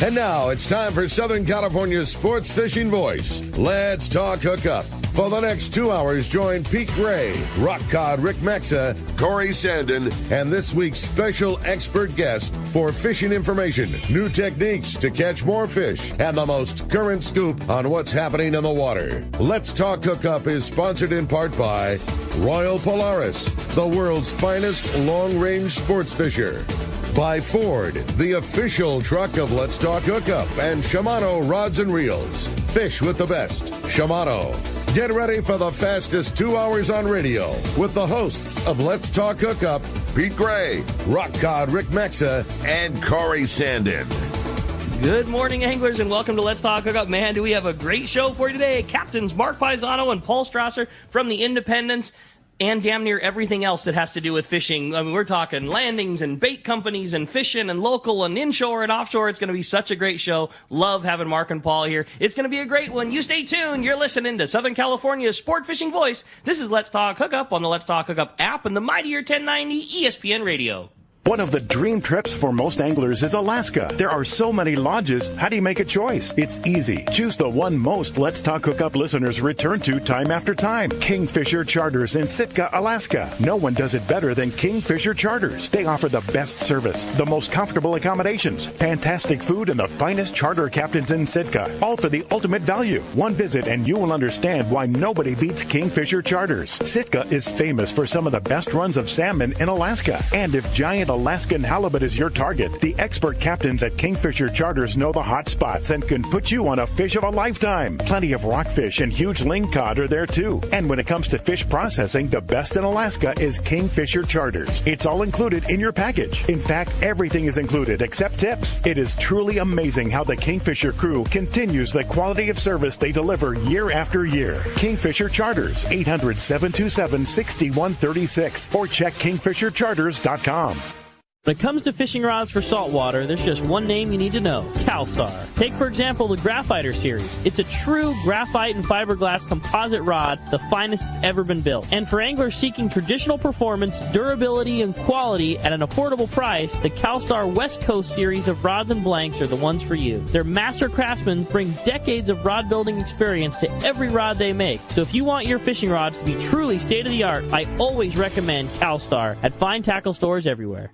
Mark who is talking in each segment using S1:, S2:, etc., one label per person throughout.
S1: And now it's time for Southern California's sports fishing voice. Let's talk hookup. For the next 2 hours, join Pete Gray, Rock Cod Rick Maxa, Corey Sandin, and this week's special expert guest for fishing information, new techniques to catch more fish, and the most current scoop on what's happening in the water. Let's Talk Hookup is sponsored in part by Royal Polaris, the world's finest long-range sports fisher. By Ford, the official truck of Let's Talk Hookup, and Shimano Rods and Reels. Fish with the best. Shimano. Get ready for the fastest 2 hours on radio with the hosts of Let's Talk Hookup, Pete Gray, Rock Cod Rick Maxa, and Corey Sandin.
S2: Good morning, anglers, and welcome to Let's Talk Hookup. Man, do we have a great show for you today. Captains Mark Pisano and Paul Strasser from the Independents, and damn near everything else that has to do with fishing. I mean, we're talking landings and bait companies and fishing and local and inshore and offshore. It's going to be such a great show. Love having Mark and Paul here. It's going to be a great one. You stay tuned. You're listening to Southern California's sport fishing voice. This is Let's Talk Hookup on the Let's Talk Hookup app and the mightier 1090 ESPN radio.
S3: One of the dream trips for most anglers is Alaska. There are so many lodges. How do you make a choice? It's easy. Choose the one most Let's Talk Hookup listeners return to time after time. Kingfisher Charters in Sitka, Alaska. No one does it better than Kingfisher Charters. They offer the best service, the most comfortable accommodations, fantastic food, and the finest charter captains in Sitka. All for the ultimate value. One visit and you will understand why nobody beats Kingfisher Charters. Sitka is famous for some of the best runs of salmon in Alaska. And if giant Alaskan halibut is your target, the expert captains at Kingfisher Charters know the hot spots and can put you on a fish of a lifetime. Plenty of rockfish and huge lingcod are there too. And when it comes to fish processing, the best in Alaska is Kingfisher Charters. It's all included in your package. In fact, everything is included except tips. It is truly amazing how the Kingfisher crew continues the quality of service they deliver year after year. Kingfisher Charters, 800-727-6136, or check kingfishercharters.com.
S2: When it comes to fishing rods for saltwater, there's just one name you need to know: CalStar. Take, for example, the Graphiter series. It's a true graphite and fiberglass composite rod, the finest it's ever been built. And for anglers seeking traditional performance, durability, and quality at an affordable price, the CalStar West Coast series of rods and blanks are the ones for you. Their master craftsmen bring decades of rod building experience to every rod they make. So if you want your fishing rods to be truly state-of-the-art, I always recommend CalStar at fine tackle stores everywhere.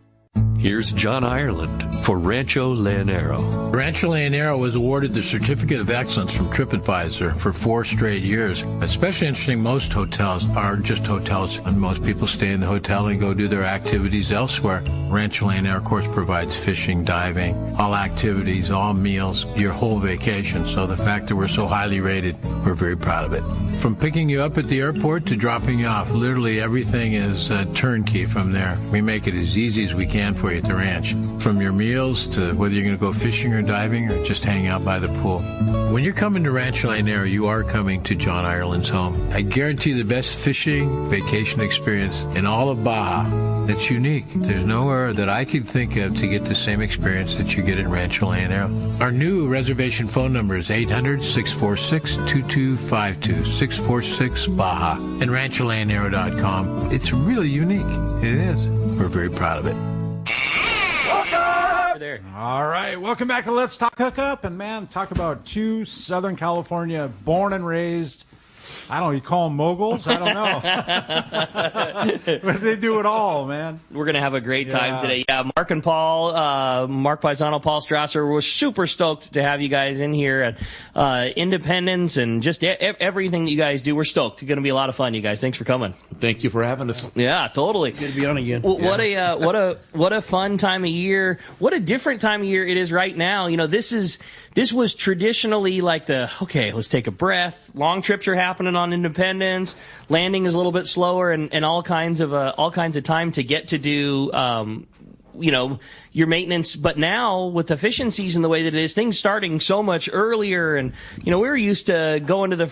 S4: Here's John Ireland for Rancho Leonero.
S5: Rancho Leonero was awarded the Certificate of Excellence from TripAdvisor for 4 straight years. Especially interesting, most hotels are just hotels, and most people stay in the hotel and go do their activities elsewhere. Rancho Leonero, of course, provides fishing, diving, all activities, all meals, your whole vacation. So the fact that we're so highly rated, we're very proud of it. From picking you up at the airport to dropping you off, literally everything is turnkey from there. We make it as easy as we can for you at the ranch. From your meals to whether you're going to go fishing or diving or just hang out by the pool. When you're coming to Rancho Leonero, you are coming to John Ireland's home. I guarantee the best fishing vacation experience in all of Baja. That's unique. There's nowhere that I could think of to get the same experience that you get at Rancho Leonero. Our new reservation phone number is 800-646-2252, 646-BAJA, and rancholeonero.com. It's really unique. It is. We're very proud of it.
S2: There.
S6: All right, welcome back to Let's Talk Hookup. And, man, talk about two Southern California born and raised, I don't know, you call them moguls? I don't know. But they do it all, man.
S2: We're going to have a great time today. Yeah, Mark and Paul, Mark Pisano, Paul Strasser, we're super stoked to have you guys in here at Independence and just everything that you guys do. We're stoked. It's going to be a lot of fun, you guys. Thanks for coming.
S7: Thank you for having us.
S2: Yeah, totally.
S6: Good to be on again.
S2: Well, what a fun time of year. What a different time of year it is right now. You know, this was traditionally like let's take a breath. Long trips are happening on Independence. Landing is a little bit slower, and all kinds of time to get to do your maintenance. But now with the fishing season the way that it is, things starting so much earlier, and we were used to going to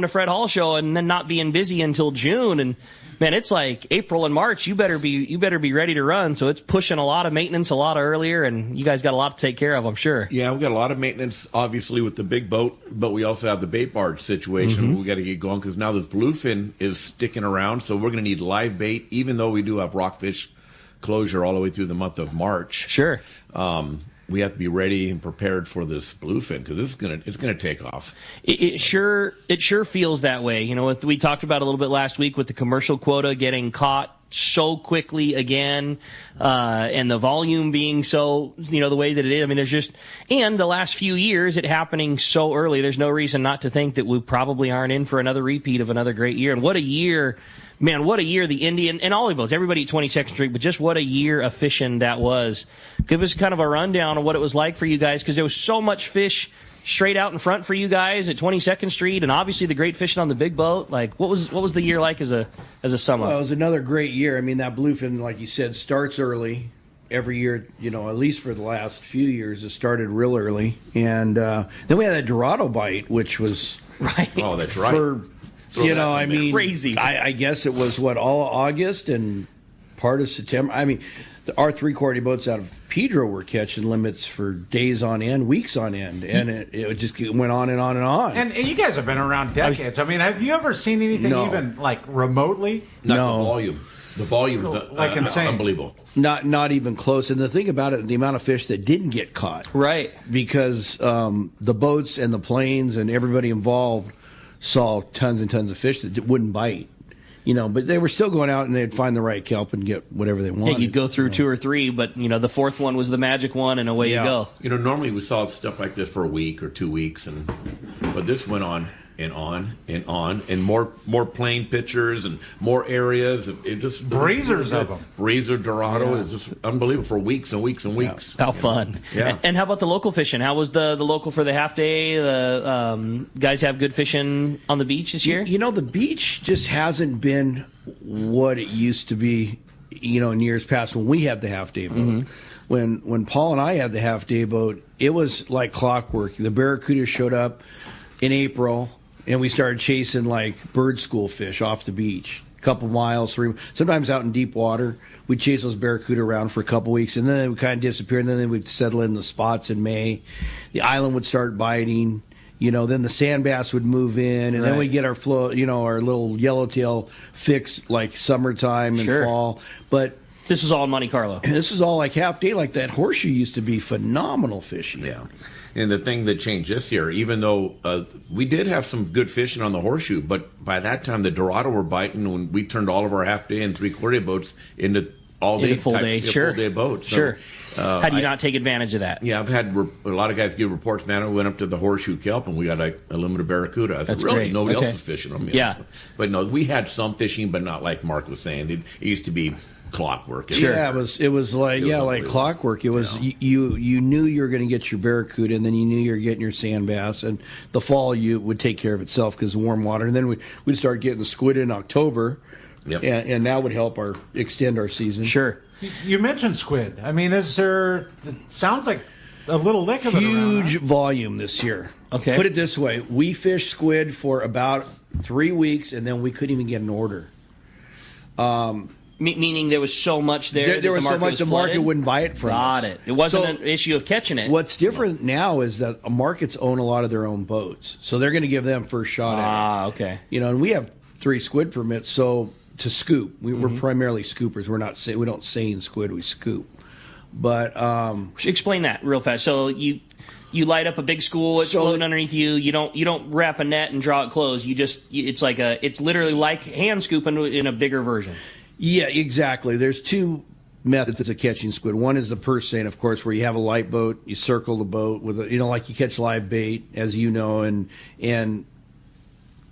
S2: Fred Hall show and then not being busy until June, and man, it's like April and March. You better be ready to run. So it's pushing a lot of maintenance a lot earlier, and you guys got a lot to take care of, I'm sure.
S7: Yeah, we got a lot of maintenance, obviously, with the big boat, but we also have the bait barge situation.
S2: Mm-hmm.
S7: We got to get going because now the bluefin is sticking around, so we're going to need live bait, even though we do have rockfish closure all the way through the month of March.
S2: Sure.
S7: we have to be ready and prepared for this bluefin because it's gonna take off.
S2: It sure feels that way. You know, we talked about a little bit last week with the commercial quota getting caught so quickly again, and the volume being so, the way that it is. I mean, and the last few years it happening so early, there's no reason not to think that we probably aren't in for another repeat of another great year. And what a year, man, what a year the Indian, and all of us, everybody at 22nd Street, but just what a year of fishing that was. Give us kind of a rundown of what it was like for you guys, because there was so much fish straight out in front for you guys at 22nd Street, and obviously the great fishing on the big boat. Like, what was the year like as a sum up?
S8: Well, it was another great year. I mean, that bluefin, like you said, starts early every year. At least for the last few years, it started real early, and then we had that Dorado bite, which was
S2: right.
S7: Oh, that's right.
S8: I mean,
S2: crazy.
S8: I guess it was all August and part of September. I mean, our 3/4 boats out of Pedro were catching limits for days on end, weeks on end, and it just went on and on and on.
S6: And you guys have been around decades. I mean, have you ever seen anything even like remotely?
S7: The volume. The volume is
S6: like insane.
S7: Unbelievable.
S8: Not even close. And the thing about it, the amount of fish that didn't get caught.
S2: Right.
S8: Because the boats and the planes and everybody involved saw tons and tons of fish that wouldn't bite. But they were still going out and they'd find the right kelp and get whatever they wanted.
S2: Yeah, you'd go through 2 or 3, but, the fourth one was the magic one, and away you go.
S7: Normally we saw stuff like this for a week or 2 weeks, but this went on and on and on, and more plane pictures and more areas. It just
S6: breezers of them.
S7: Breezer Dorado is just unbelievable for weeks and weeks and weeks.
S2: How fun!
S7: Yeah.
S2: And how about the local fishing? How was the local for the half day? The guys have good fishing on the beach this year.
S8: The beach just hasn't been what it used to be. In years past when we had the half day boat. Mm-hmm. When Paul and I had the half day boat, it was like clockwork. The barracuda showed up in April. And we started chasing like bird school fish off the beach, a couple miles, sometimes out in deep water. We'd chase those barracuda around for a couple weeks, and then they would kind of disappear, and then they would settle in the spots in May. The island would start biting. Then the sand bass would move in, and then we'd get our our little yellowtail fix like summertime and fall. But
S2: this was all in Monte Carlo.
S8: This is all like half day, like that horseshoe used to be phenomenal fishing.
S7: Yeah. And the thing that changed this year, even though we did have some good fishing on the horseshoe, but by that time the Dorado were biting when we turned all of our half day and 3/4 boats into all day
S2: full day
S7: boats.
S2: Sure. How do you not take advantage of that?
S7: Yeah, I've had a lot of guys give reports. Man, I went up to the horseshoe kelp and we got a limited barracuda. I said,
S2: That's
S7: really?
S2: great.
S7: Nobody else was fishing them.
S2: Yeah.
S7: But no, we had some fishing, but not like Mark was saying. It used to be clockwork.
S8: Sure. Yeah, it was like clockwork. It was you knew you were going to get your barracuda, and then you knew you were getting your sand bass, and the fall you would take care of itself because of warm water, and then we'd start getting squid in October, and that would help extend our season.
S2: Sure.
S6: You mentioned squid. I mean, it sounds like a little lick of it around,
S8: huge volume this year.
S2: Okay.
S8: Put it this way: we fished squid for about 3 weeks, and then we couldn't even get an order.
S2: Meaning there was so much there.
S8: There was so much the market wouldn't buy it from us.
S2: Got it. It wasn't an issue of catching it.
S8: What's different now is that markets own a lot of their own boats, so they're going to give them first shot at it.
S2: Okay.
S8: And we have 3 squid permits, so to scoop, we're primarily scoopers. We don't seine squid, we scoop. But
S2: explain that real fast. So you light up a big school, it's floating underneath you. You don't wrap a net and draw it closed. It's literally like hand scooping in a bigger version.
S8: Yeah, exactly. There's 2 methods of catching squid. One is the purse seine, of course, where you have a light boat, you circle the boat with like you catch live bait, as you know, and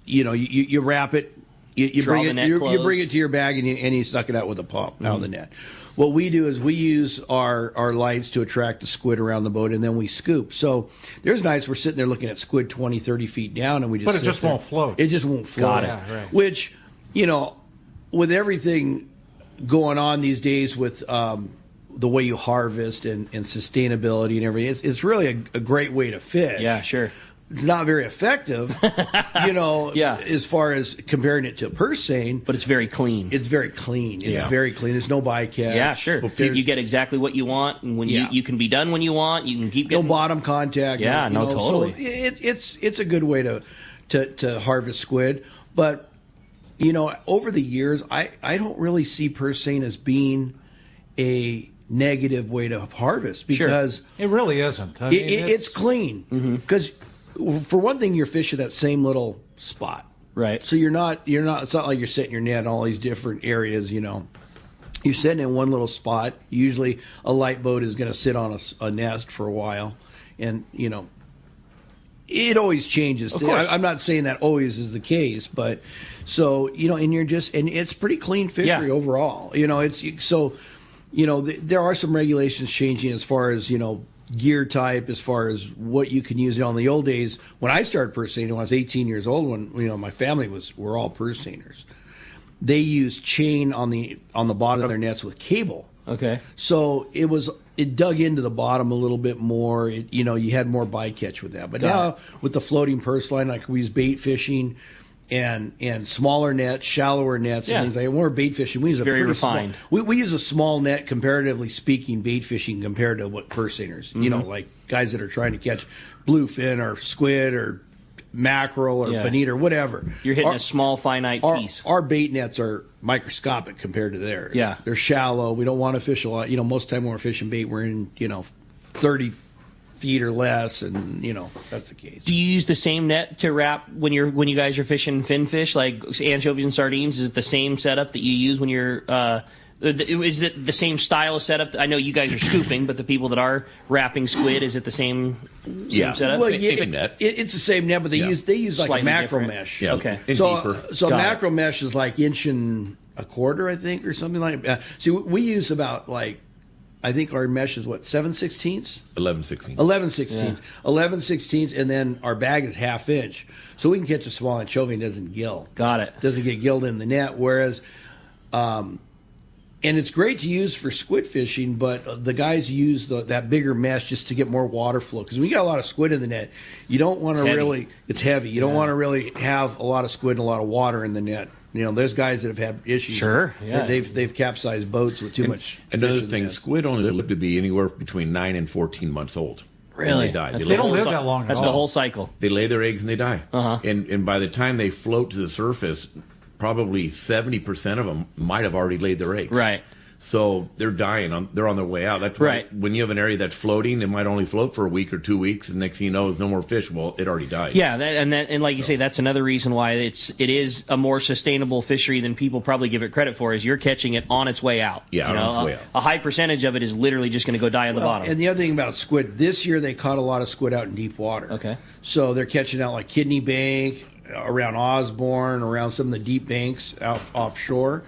S8: you wrap it, you bring it to your bag, and you suck it out with a pump out of the net. What we do is we use our lights to attract the squid around the boat, and then we scoop. So there's nights we're sitting there looking at squid 20, 30 feet down, and we just
S6: But it just won't float.
S8: It just won't float.
S2: Got it.
S6: Yeah, right.
S8: Which, with everything going on these days with the way you harvest and sustainability and everything, it's really a great way to fish.
S2: Yeah, sure.
S8: It's not very effective, as far as comparing it to purse seine.
S2: But it's very clean.
S8: It's very clean. It's very clean. There's no bycatch.
S2: Yeah, sure. You get exactly what you want, and when you can be done when you want, you can keep getting.
S8: No bottom contact.
S2: Yeah, totally.
S8: So it's a good way to harvest squid. But, over the years, I don't really see purse seine as being a negative way to harvest because
S6: it really isn't. I mean,
S8: it's clean because for one thing you're fishing that same little spot,
S2: right?
S8: So you're not. It's not like you're setting your net in all these different areas. You're sitting in one little spot. Usually a light boat is going to sit on a nest for a while, and it always changes.
S2: Of course.
S8: I'm not saying that always is the case, but so and it's pretty clean fishery overall. There are some regulations changing as far as gear type, as far as what you can use. In the old days when I started purse seining, when I was 18 years old, when my family were all purse seiners, they used chain on the bottom of their nets with cable.
S2: Okay.
S8: So it dug into the bottom a little bit more. You had more bycatch with that. But now with the floating purse line, like we use bait fishing and smaller nets, shallower nets, and things like that. When we're bait fishing, we use
S2: very refined.
S8: We use a small net, comparatively speaking, bait fishing compared to what purse seiners. Like guys that are trying to catch bluefin or squid or mackerel or bonita or whatever.
S2: You're hitting a small finite piece.
S8: Our bait nets are microscopic compared to theirs.
S2: Yeah.
S8: They're shallow. We don't want to fish a lot. Most of the time when we're fishing bait, we're in 30 feet or less, and that's the case.
S2: Do you use the same net to wrap when you guys are fishing finfish, like anchovies and sardines? Is it the same setup that you use when you're is it the same style of setup? I know you guys are scooping, but the people that are wrapping squid, is it the same setup?
S8: Well,
S7: net.
S8: It's the same net, but they use like
S2: slightly
S8: macro
S2: different.
S8: mesh.
S7: Yeah.
S2: Okay.
S8: So macro mesh is like 1.25 inches, I think, or something like that. See, we use about I think our mesh is 7/16?
S7: 11/16.
S8: 11/16. 11/16, and then our bag is 1/2 inch, so we can catch a small anchovy and it doesn't gill.
S2: Got it.
S8: Doesn't get gilled in the net, whereas. And it's great to use for squid fishing, but the guys use that bigger mesh just to get more water flow. Because when you got a lot of squid in the net, you don't want to really. It's heavy. You don't want to really have a lot of squid and a lot of water in the net. There's guys that have had issues.
S2: Sure. Yeah.
S8: They've capsized boats with too much.
S7: Another thing, squid only live to be anywhere between 9 and 14 months old.
S2: Really?
S7: They die.
S6: They don't live that long at all.
S2: That's the whole cycle.
S7: They lay their eggs and they die.
S2: Uh-huh.
S7: And by the time they float to the surface, probably 70% of them might have already laid their eggs.
S2: Right.
S7: So they're dying. They're on their way out. That's why when you have an area that's floating, it might only float for a week or 2 weeks, and next thing you know, there's no more fish. Well, it already died.
S2: Yeah, and like you say, that's another reason why it is a more sustainable fishery than people probably give it credit for. Is you're catching it on its way out.
S7: Yeah, on its way out.
S2: A high percentage of it is literally just going to go die on the bottom.
S8: And the other thing about squid, this year they caught a lot of squid out in deep water.
S2: Okay.
S8: So they're catching out like Kidney Bank, around Osborne, around some of the deep banks out offshore.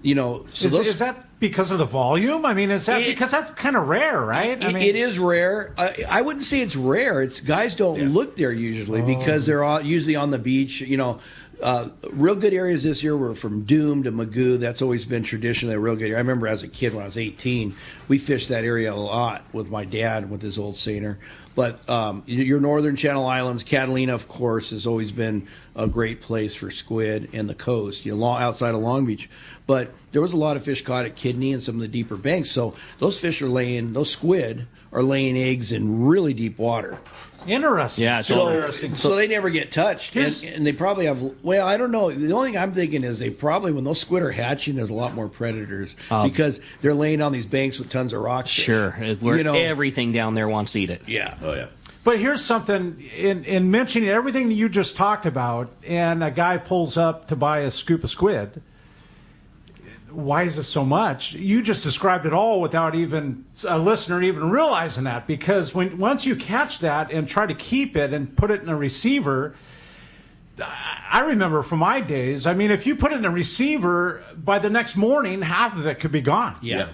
S6: Is that because of the volume? I mean, because that's kind of rare, right?
S8: It is rare. I wouldn't say it's rare. It's guys don't look there usually because they're usually on the beach. Real good areas this year were from Doom to Magoo. That's always been traditionally a real good area. I remember as a kid when I was 18, we fished that area a lot with my dad with his old seiner. But your northern Channel Islands, Catalina, of course, has always been a great place for squid, and the coast, outside of Long Beach. But there was a lot of fish caught at Kidney and some of the deeper banks. So those squid are laying eggs in really deep water.
S6: Interesting.
S2: Yeah,
S6: interesting.
S8: So they never get touched, and they probably have. Well, I don't know. The only thing I'm thinking is they probably, when those squid are hatching, there's a lot more predators because they're laying on these banks with tons of rocks.
S2: Sure, everything down there wants to eat it.
S8: Yeah.
S7: Oh yeah.
S6: But here's something in mentioning everything you just talked about, and a guy pulls up to buy a scoop of squid. Why is it so much? You just described it all without even a listener even realizing that, because once you catch that and try to keep it and put it in a receiver, I remember from my days, if you put it in a receiver, by the next morning, half of it could be gone.
S8: Yeah.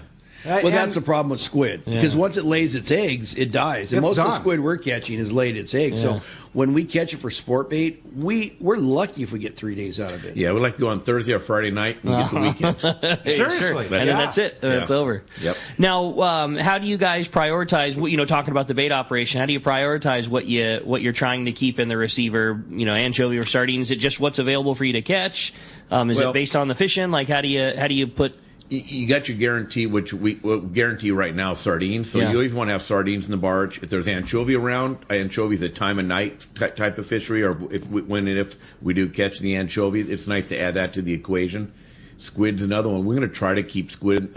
S8: Well, that's the problem with squid, because once it lays its eggs, it dies. And most of the squid we're catching has laid its eggs. Yeah. So when we catch it for sport bait, we're lucky if we get 3 days out of it.
S7: Yeah, we like to go on Thursday or Friday night and get the weekend.
S6: Seriously.
S2: Sure. And then that's it. That's over.
S7: Yep.
S2: Now, how do you guys prioritize, talking about the bait operation, how do you prioritize what you're trying to keep in the receiver, anchovy or sardines? Is it just what's available for you to catch? Is it based on the fishing? Like, how do you put...
S7: You got your guarantee, which we guarantee right now, sardines. So you always want to have sardines in the barge. If there's anchovy around, anchovy is a time of night type of fishery, or if we do catch the anchovy, it's nice to add that to the equation. Squid's another one. We're going to try to keep squid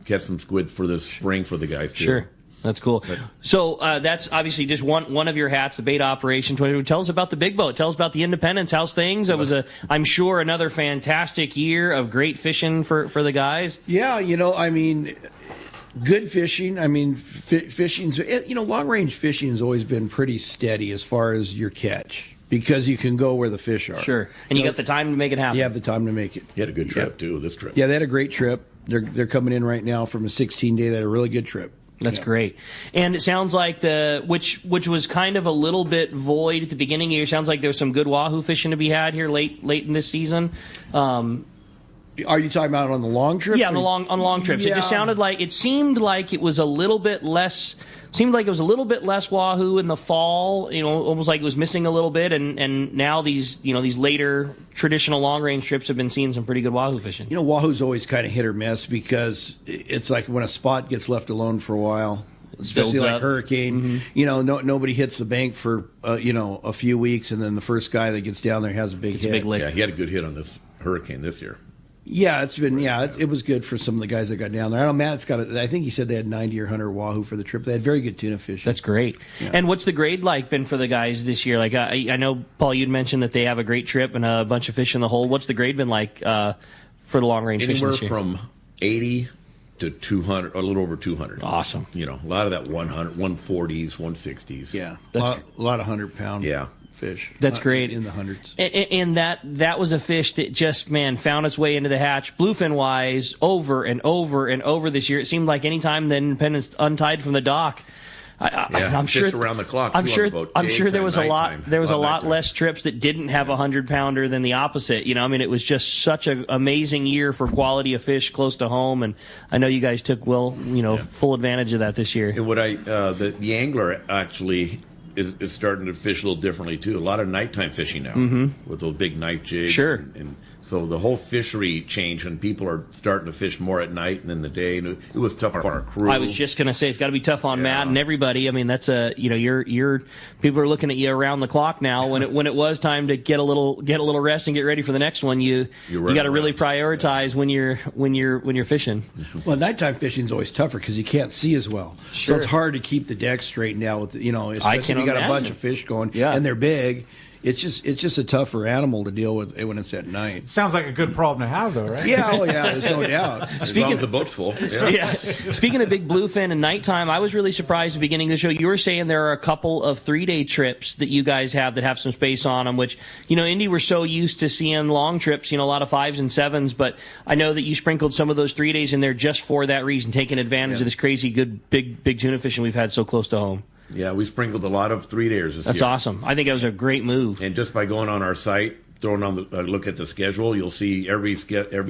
S7: catch some squid for this spring for the guys too.
S2: Sure. That's cool. So that's obviously just one of your hats, the bait operation. Tell us about the big boat. Tell us about the Independence. How's things? It was I'm sure another fantastic year of great fishing for the guys.
S8: Yeah, good fishing. Fishing's, long range fishing has always been pretty steady as far as your catch because you can go where the fish are.
S2: Sure. And you got the time to make it happen.
S8: You have the time to make it.
S7: You had a good trip too, this trip.
S8: Yeah, they had a great trip. They're coming in right now from a 16-day. They had a really good trip.
S2: That's great. And it sounds like which was kind of a little bit void at the beginning of the year. Sounds like there's some good wahoo fishing to be had here late in this season.
S8: Are you talking about on the long trips?
S2: Yeah, on long trips.
S8: Yeah.
S2: It just seemed like it was a little bit less. Seemed like it was a little bit less wahoo in the fall. Almost like it was missing a little bit. And now these later traditional long range trips have been seeing some pretty good wahoo fishing.
S8: Wahoo's always kind of hit or miss because it's like when a spot gets left alone for a while, especially like hurricane. Mm-hmm. Nobody hits the bank for a few weeks, and then the first guy that gets down there has a big hit.
S2: A big lick.
S7: Yeah, he had a good hit on this hurricane this year.
S8: Yeah, it was good for some of the guys that got down there. I know Matt's I think he said they had 90 or 100 wahoo for the trip. They had very good tuna fishing.
S2: That's great. Yeah. And what's the grade like been for the guys this year? Like I know, Paul, you'd mentioned that they have a great trip and a bunch of fish in the hole. What's the grade been like for the long range fishing this year?
S7: Anywhere from 80 to 200, a little over 200.
S2: Awesome.
S7: A lot of that 100, 140s, 160s.
S8: Yeah, a lot of 100-pound.
S7: Yeah.
S8: Fish.
S2: That's great.
S8: In the hundreds.
S2: And that was a fish that just, found its way into the hatch, bluefin-wise, over and over and over this year. It seemed like any time the Independence untied from the dock, I'm
S7: fish
S2: sure
S7: around the clock.
S2: I'm sure there was a lot less trips that didn't have a 100-pounder than the opposite. It was just such an amazing year for quality of fish close to home, and I know you guys took full advantage of that this year.
S7: And what the angler actually is starting to fish a little differently too. A lot of nighttime fishing now with those big knife jigs.
S2: Sure.
S7: And so the whole fishery changed, and people are starting to fish more at night than the day. And it was tough on our crew.
S2: I was just gonna say it's got to be tough on Matt and everybody. That's you're people are looking at you around the clock now. When it was time to get a little rest and get ready for the next one, you got to really prioritize when you're fishing.
S8: Well, nighttime fishing is always tougher because you can't see as well.
S2: Sure.
S8: So it's hard to keep the deck straightened out with especially if you got a bunch of fish going and they're big. It's just a tougher animal to deal with when it's at night.
S6: Sounds like a good problem to have, though, right?
S8: Yeah, there's no doubt.
S7: As long as the boat's full.
S2: Speaking of big bluefin and nighttime, I was really surprised at the beginning of the show. You were saying there are a couple of 3-day trips that you guys have that have some space on them, which, Indy, we're so used to seeing long trips, a lot of 5s and 7s, but I know that you sprinkled some of those 3 days in there just for that reason, taking advantage of this crazy good big tuna fishing we've had so close to home.
S7: Yeah, we sprinkled a lot of 3-dayers this year.
S2: That's awesome. I think that was a great move.
S7: And just by going on our site, throwing on look at the schedule, you'll see every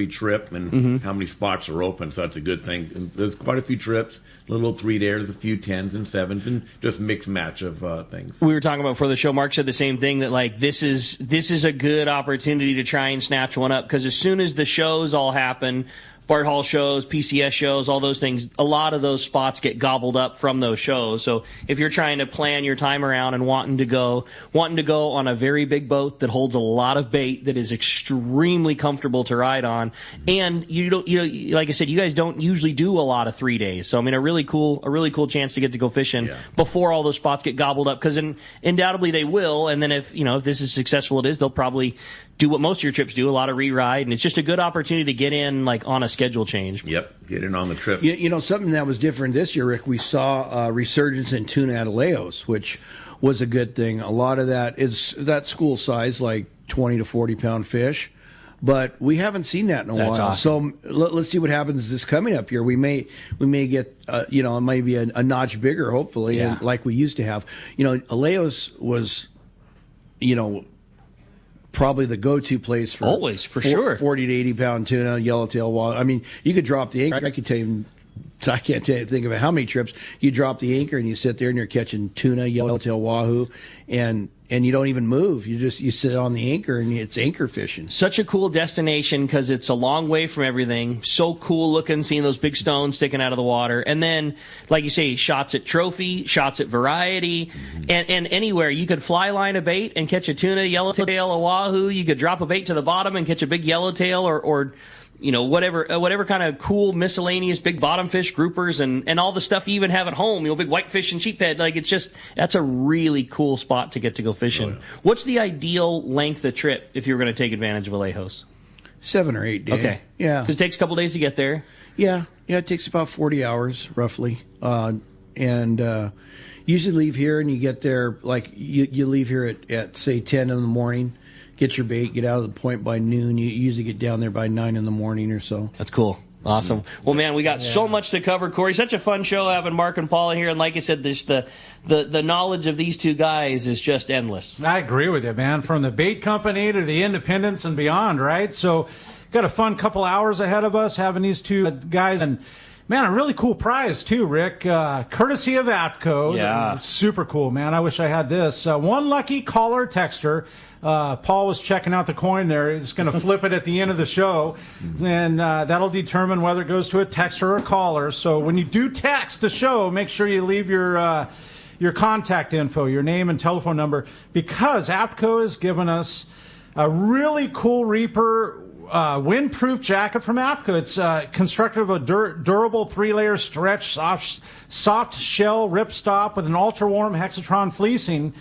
S7: trip and how many spots are open. So that's a good thing. And there's quite a few trips, little 3-dayers, a few 10s and 7s, and just mix match of things.
S2: We were talking about before the show. Mark said the same thing, that this is a good opportunity to try and snatch one up, because as soon as the shows all happen, Bart Hall shows, PCS shows, all those things, a lot of those spots get gobbled up from those shows. So if you're trying to plan your time around and wanting to go on a very big boat that holds a lot of bait, that is extremely comfortable to ride on, and you don't, like I said, you guys don't usually do a lot of 3 days. So a really cool chance to get to go fishing before all those spots get gobbled up, because undoubtedly they will. And then if this is successful, they'll probably do what most of your trips do, a lot of re-ride, and it's just a good opportunity to get in on a schedule change.
S7: Yep, get in on the trip.
S8: Something that was different this year, Rick, we saw a resurgence in tuna at Aleos, which was a good thing. A lot of that is that school size, like 20 to 40-pound fish, but we haven't seen that in a while.
S2: Awesome.
S8: So let's see what happens this coming up year. We may get it might be a notch bigger, hopefully, and like we used to have. Aleos was probably the go-to place for
S2: always, for sure,
S8: 40 to 80-pound tuna, yellowtail walleye. You could drop the anchor. I can't tell you think of how many trips you drop the anchor and you sit there and you're catching tuna, yellowtail wahoo, and you don't even move. You sit on the anchor and it's anchor fishing.
S2: Such a cool destination because it's a long way from everything. So cool looking, seeing those big stones sticking out of the water. And then, like you say, shots at trophy, shots at variety, and anywhere. You could fly line a bait and catch a tuna, yellowtail, a wahoo. You could drop a bait to the bottom and catch a big yellowtail or whatever kind of cool miscellaneous big bottom fish groupers and all the stuff you even have at home, big whitefish and sheephead. Like, that's a really cool spot to get to go fishing.
S7: Oh, yeah.
S2: What's the ideal length of trip if you were going to take advantage of Vallejo's?
S8: 7 or 8 days.
S2: Okay.
S8: Yeah.
S2: Because it takes a couple days to get there.
S8: Yeah, it takes about 40 hours roughly. Usually leave here and you get there, like you leave here at say 10 in the morning, get your bait, get out of the point by noon. You usually get down there by 9 in the morning or so.
S2: That's cool. Awesome. Well, man, we got so much to cover, Corey. Such a fun show having Mark and Paul in here. And like I said, the knowledge of these two guys is just endless.
S6: I agree with you, man. From the bait company to the independents and beyond, right? So got a fun couple hours ahead of us having these two guys. And, man, a really cool prize, too, Rick. Courtesy of APCO.
S2: Yeah.
S6: Super cool, man. I wish I had this. One lucky caller texter. Paul was checking out the coin there. He's going to flip it at the end of the show, and that'll determine whether it goes to a texter or a caller. So when you do text the show, make sure you leave your contact info, your name and telephone number, because APCO has given us a really cool Reaper windproof jacket from APCO. It's constructed of a durable 3-layer stretch soft shell ripstop with an ultra-warm Hexatron fleecing.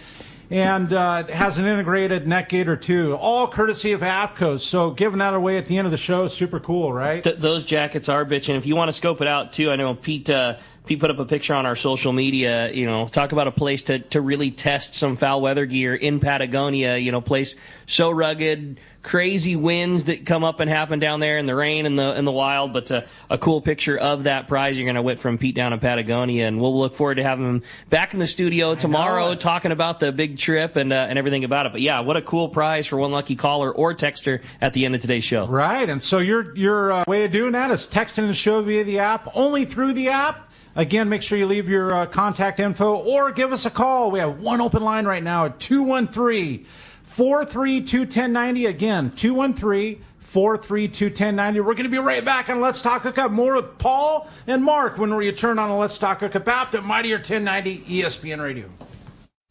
S6: And it has an integrated neck gaiter, too. All courtesy of APCO. So giving that away at the end of the show is super cool, right?
S2: Those jackets are bitching. If you want to scope it out, too, I know Pete put up a picture on our social media. Talk about a place to really test some foul weather gear in Patagonia. Place so rugged, crazy winds that come up and happen down there in the rain and the wild. But a cool picture of that prize you're going to win from Pete down in Patagonia. And we'll look forward to having him back in the studio tomorrow talking about the big trip and everything about it. But, yeah, what a cool prize for one lucky caller or texter at the end of today's show.
S6: Right. And so your way of doing that is texting the show via the app, only through the app. Again, make sure you leave your contact info or give us a call. We have one open line right now at 213-432-1090. Again, 213-432-1090. We're going to be right back on Let's Talk Hookup. More with Paul and Mark when we return on the Let's Talk Hookup app at Mightier 1090 ESPN Radio.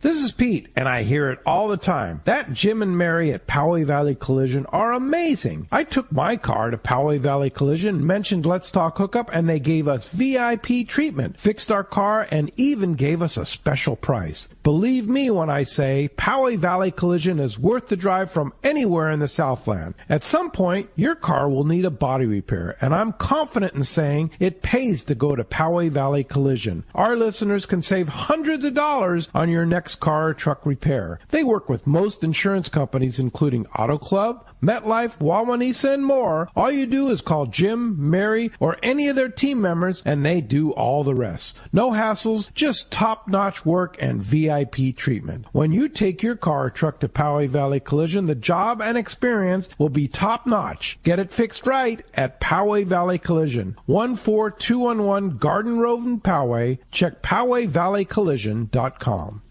S9: This is Pete, and I hear it all the time. That Jim and Mary at Poway Valley Collision are amazing. I took my car to Poway Valley Collision, mentioned Let's Talk Hookup, and they gave us VIP treatment, fixed our car, and even gave us a special price. Believe me when I say Poway Valley Collision is worth the drive from anywhere in the Southland. At some point, your car will need a body repair, and I'm confident in saying it pays to go to Poway Valley Collision. Our listeners can save hundreds of dollars on your next car or truck repair. They work with most insurance companies, including Auto Club, MetLife, Wawanesa, and more. All you do is call Jim, Mary, or any of their team members, and they do all the rest. No hassles, just top-notch work and VIP treatment. When you take your car or truck to Poway Valley Collision, the job and experience will be top-notch. Get it fixed right at Poway Valley Collision, 14211 Garden Road in Poway. Check PowayValleyCollision.com.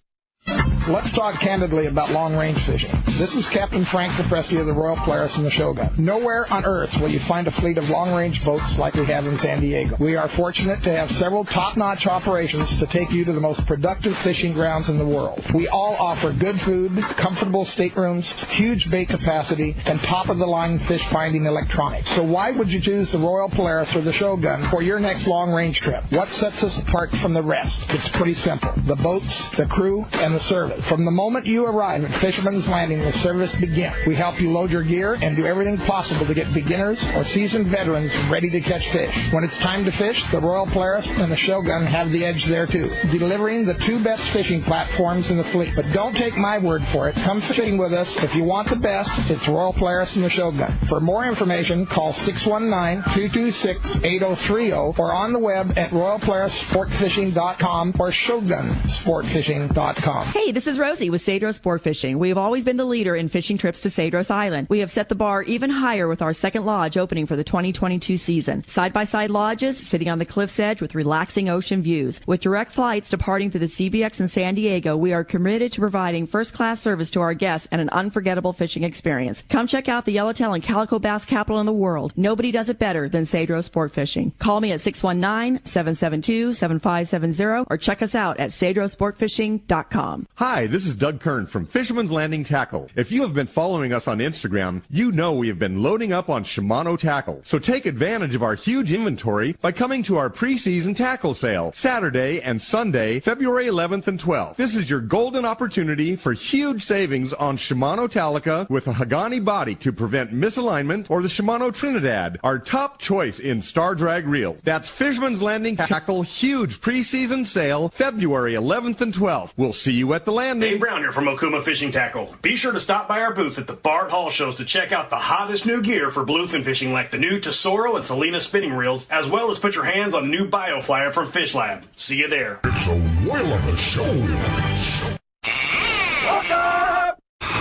S10: Let's talk candidly about long-range fishing. This is Captain Frank DePresti of the Royal Polaris and the Shogun. Nowhere on Earth will you find a fleet of long-range boats like we have in San Diego. We are fortunate to have several top-notch operations to take you to the most productive fishing grounds in the world. We all offer good food, comfortable staterooms, huge bait capacity, and top-of-the-line fish-finding electronics. So why would you choose the Royal Polaris or the Shogun for your next long-range trip? What sets us apart from the rest? It's pretty simple. The boats, the crew, and the service. From the moment you arrive at Fisherman's Landing, the service begins. We help you load your gear and do everything possible to get beginners or seasoned veterans ready to catch fish. When it's time to fish, the Royal Polaris and the Shogun have the edge there too, delivering the two best fishing platforms in the fleet. But don't take my word for it. Come fishing with us. If you want the best, it's Royal Polaris and the Shogun. For more information, call 619-226-8030 or on the web at RoyalPolarisSportFishing.com or ShogunSportFishing.com.
S11: Hey, this is Rosie with Cedros Sport Fishing. We have always been the leader in fishing trips to Cedros Island. We have set the bar even higher with our second lodge opening for the 2022 season. Side-by-side lodges sitting on the cliff's edge with relaxing ocean views. With direct flights departing through the CBX in San Diego, we are committed to providing first-class service to our guests and an unforgettable fishing experience. Come check out the yellowtail and calico bass capital in the world. Nobody does it better than Cedros Sport Fishing. Call me at 619-772-7570 or check us out at cedrosportfishing.com.
S12: Hi, Hi, this is Doug Kern from Fisherman's Landing Tackle. If you have been following us on Instagram, you know we have been loading up on Shimano tackle. So take advantage of our huge inventory by coming to our preseason tackle sale, Saturday and Sunday, February 11th and 12th. This is your golden opportunity for huge savings on Shimano Talica with a Hagani body to prevent misalignment, or the Shimano Trinidad, our top choice in Star Drag reels. That's Fisherman's Landing Tackle huge preseason sale, February 11th and 12th. We'll see you at the landing.
S13: Dave Brown here from Okuma Fishing Tackle. Be sure to stop by our booth at the Bart Hall shows to check out the hottest new gear for bluefin fishing, like the new Tesoro and Selena spinning reels, as well as put your hands on the new BioFlyer from Fish Lab. See you there.
S1: It's a whale of a show.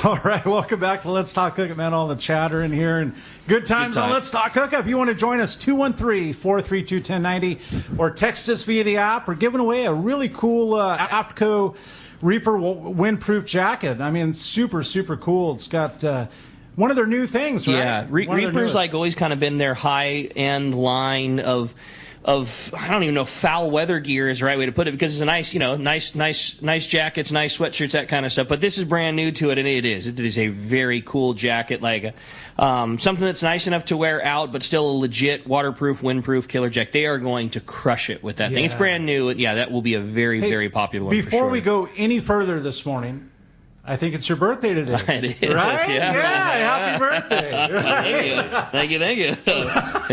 S6: All right, welcome back to Let's Talk Hookup, man. All the chatter in here and good times on Let's Talk Hookup. If you want to join us, 213-432-1090, or text us via the app. We're giving away a really cool AFTCO Reaper windproof jacket. I mean, super, super cool. It's got one of their new things, right?
S2: Yeah, Reaper's like always kind of been their high-end line of I don't even know if foul weather gear is the right way to put it, because it's a nice, nice jackets, nice sweatshirts, that kind of stuff. But this is brand new to it, and it is a very cool jacket, like something that's nice enough to wear out, but still a legit waterproof, windproof killer jacket. They are going to crush it with that thing. It's brand new. Yeah, that will be a very, very popular one.
S6: Before we go any further this morning, I think it's your birthday today.
S2: It is,
S6: right?
S2: yeah.
S6: Happy birthday.
S2: Thank you.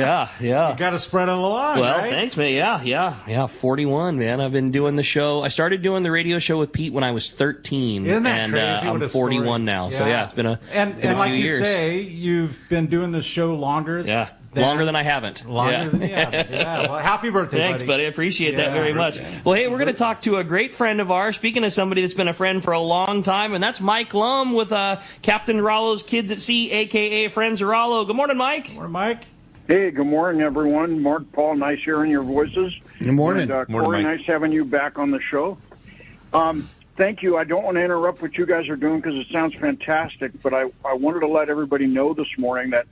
S2: Yeah.
S6: You got to spread it along,
S2: well,
S6: right?
S2: Thanks, man. Yeah, 41, man. I've been doing the show. I started doing the radio show with Pete when I was 13.
S6: Isn't that
S2: and
S6: crazy?
S2: I'm 41 now. Yeah. So, it's been a few
S6: like
S2: years.
S6: You say, you've been doing this show longer.
S2: Yeah. Longer than I haven't.
S6: Longer than you haven't. Yeah. Well, happy birthday,
S2: Thanks, buddy. I appreciate that very much. Well, hey, we're going to talk to a great friend of ours. Speaking of somebody that's been a friend for a long time, and that's Mike Lum with Captain Rollo's Kids at Sea, a.k.a. Friends of Rollo. Good morning, Mike.
S6: Morning, Mike.
S14: Hey, good morning, everyone. Mark, Paul, nice hearing your voices.
S8: Good morning.
S14: And, Corey, nice having you back on the show. Thank you. I don't want to interrupt what you guys are doing because it sounds fantastic, but I wanted to let everybody know this morning that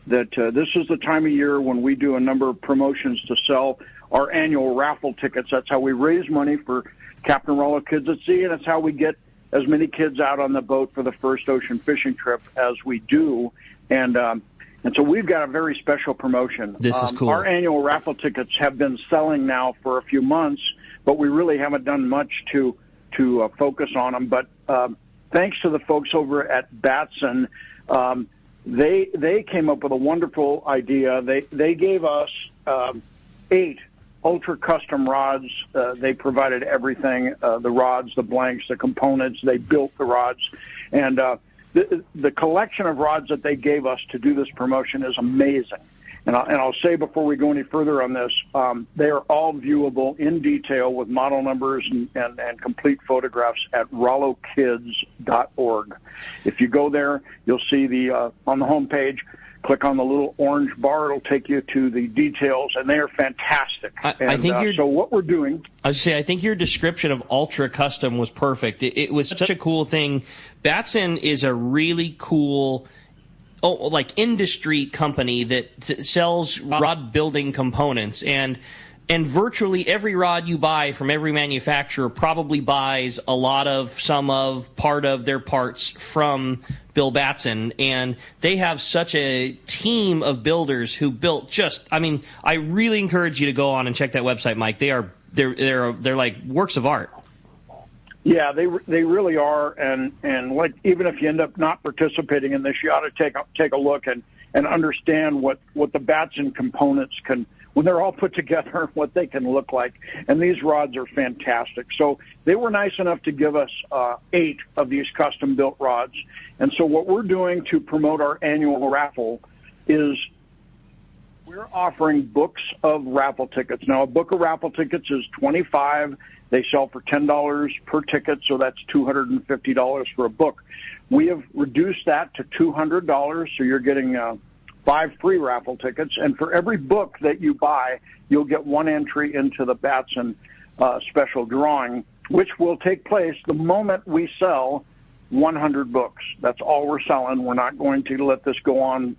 S14: this is the time of year when we do a number of promotions to sell our annual raffle tickets. That's how we raise money for Captain Rollo Kids at Sea, and it's how we get as many kids out on the boat for the first ocean fishing trip as we do. And so we've got a very special promotion.
S2: This is cool.
S14: Our annual raffle tickets have been selling now for a few months, but we really haven't done much to focus on them. But thanks to the folks over at Batson, they came up with a wonderful idea. They gave us 8 ultra custom rods. They provided everything, the rods, the blanks, the components. They built the rods. And the collection of rods that they gave us to do this promotion is amazing. And I'll say before we go any further on this, they are all viewable in detail with model numbers and complete photographs at rollokids.org. If you go there, you'll see on the home page, click on the little orange bar. It'll take you to the details, and they are fantastic.
S2: I think
S14: so what we're doing.
S2: I was say, I think your description of ultra custom was perfect. It was such a cool thing. Batson is a really cool industry company that sells rod building components, and virtually every rod you buy from every manufacturer probably buys part of their parts from Bill Batson, and they have such a team of builders who built I really encourage you to go on and check that website, Mike. They're like works of art.
S14: Yeah, they really are, and like even if you end up not participating in this, you ought to take a look and understand what the Batson components can, when they're all put together, what they can look like. And these rods are fantastic. So they were nice enough to give us 8 of these custom built rods. And so what we're doing to promote our annual raffle is we're offering books of raffle tickets. Now, a book of raffle tickets is $25. They sell for $10 per ticket, so that's $250 for a book. We have reduced that to $200, so you're getting 5 free raffle tickets. And for every book that you buy, you'll get 1 entry into the Batson special drawing, which will take place the moment we sell 100 books. That's all we're selling. We're not going to let this go on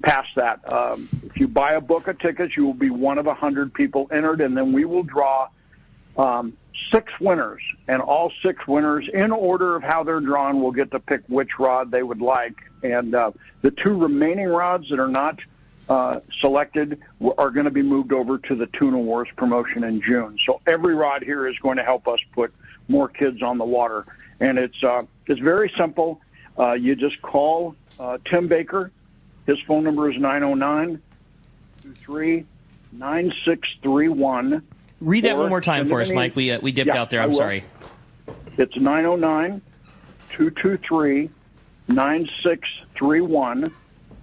S14: past that. If you buy a book of tickets, you will be one of 100 people entered, and then we will draw 6 winners, and all 6 winners, in order of how they're drawn, will get to pick which rod they would like. And the 2 remaining rods that are not selected are going to be moved over to the Tuna Wars promotion in June. So every rod here is going to help us put more kids on the water. And it's very simple. You just call Tim Baker. His phone number is 909-23-9631.
S2: Read that one more time for us, Mike. We dipped out there. I'm sorry.
S14: It's 909-223-9631.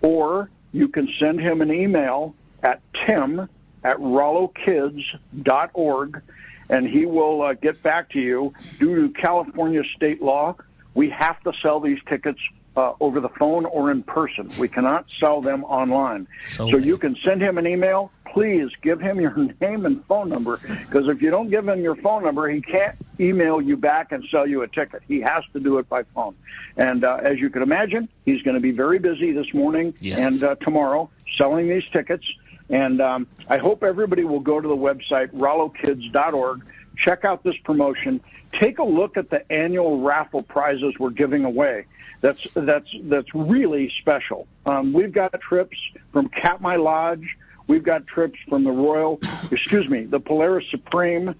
S14: Or you can send him an email at tim@rollowkids.org, and he will get back to you. Due to California state law, we have to sell these tickets over the phone or in person. We cannot sell them online. So you can send him an email. Please give him your name and phone number, because if you don't give him your phone number, he can't email you back and sell you a ticket. He has to do it by phone. And as you can imagine, he's going to be very busy this morning and tomorrow selling these tickets. And I hope everybody will go to the website, rollowkids.org, check out this promotion, take a look at the annual raffle prizes we're giving away. That's really special. We've got trips from Katmai Lodge. We've got trips from the Polaris Supreme.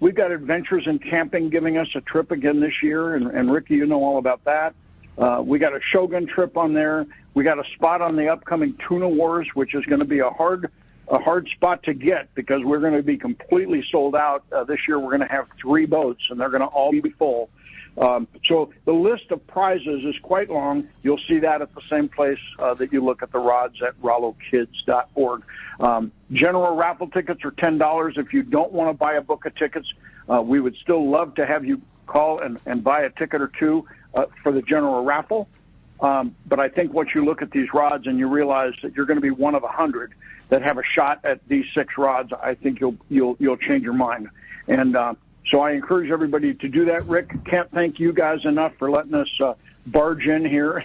S14: We've got Adventures in Camping giving us a trip again this year, and Ricky, you know all about that. We got a Shogun trip on there. We got a spot on the upcoming Tuna Wars, which is going to be a hard spot to get, because we're going to be completely sold out. This year we're going to have 3 boats, and they're going to all be full. So the list of prizes is quite long. You'll see that at the same place that you look at the rods at rollowkids.org. General raffle tickets are $10. If you don't want to buy a book of tickets, we would still love to have you call and buy a ticket or 2 for the general raffle. But I think once you look at these rods and you realize that you're going to be one of 100 that have a shot at these 6 rods, I think you'll change your mind. And so I encourage everybody to do that. Rick, can't thank you guys enough for letting us barge in here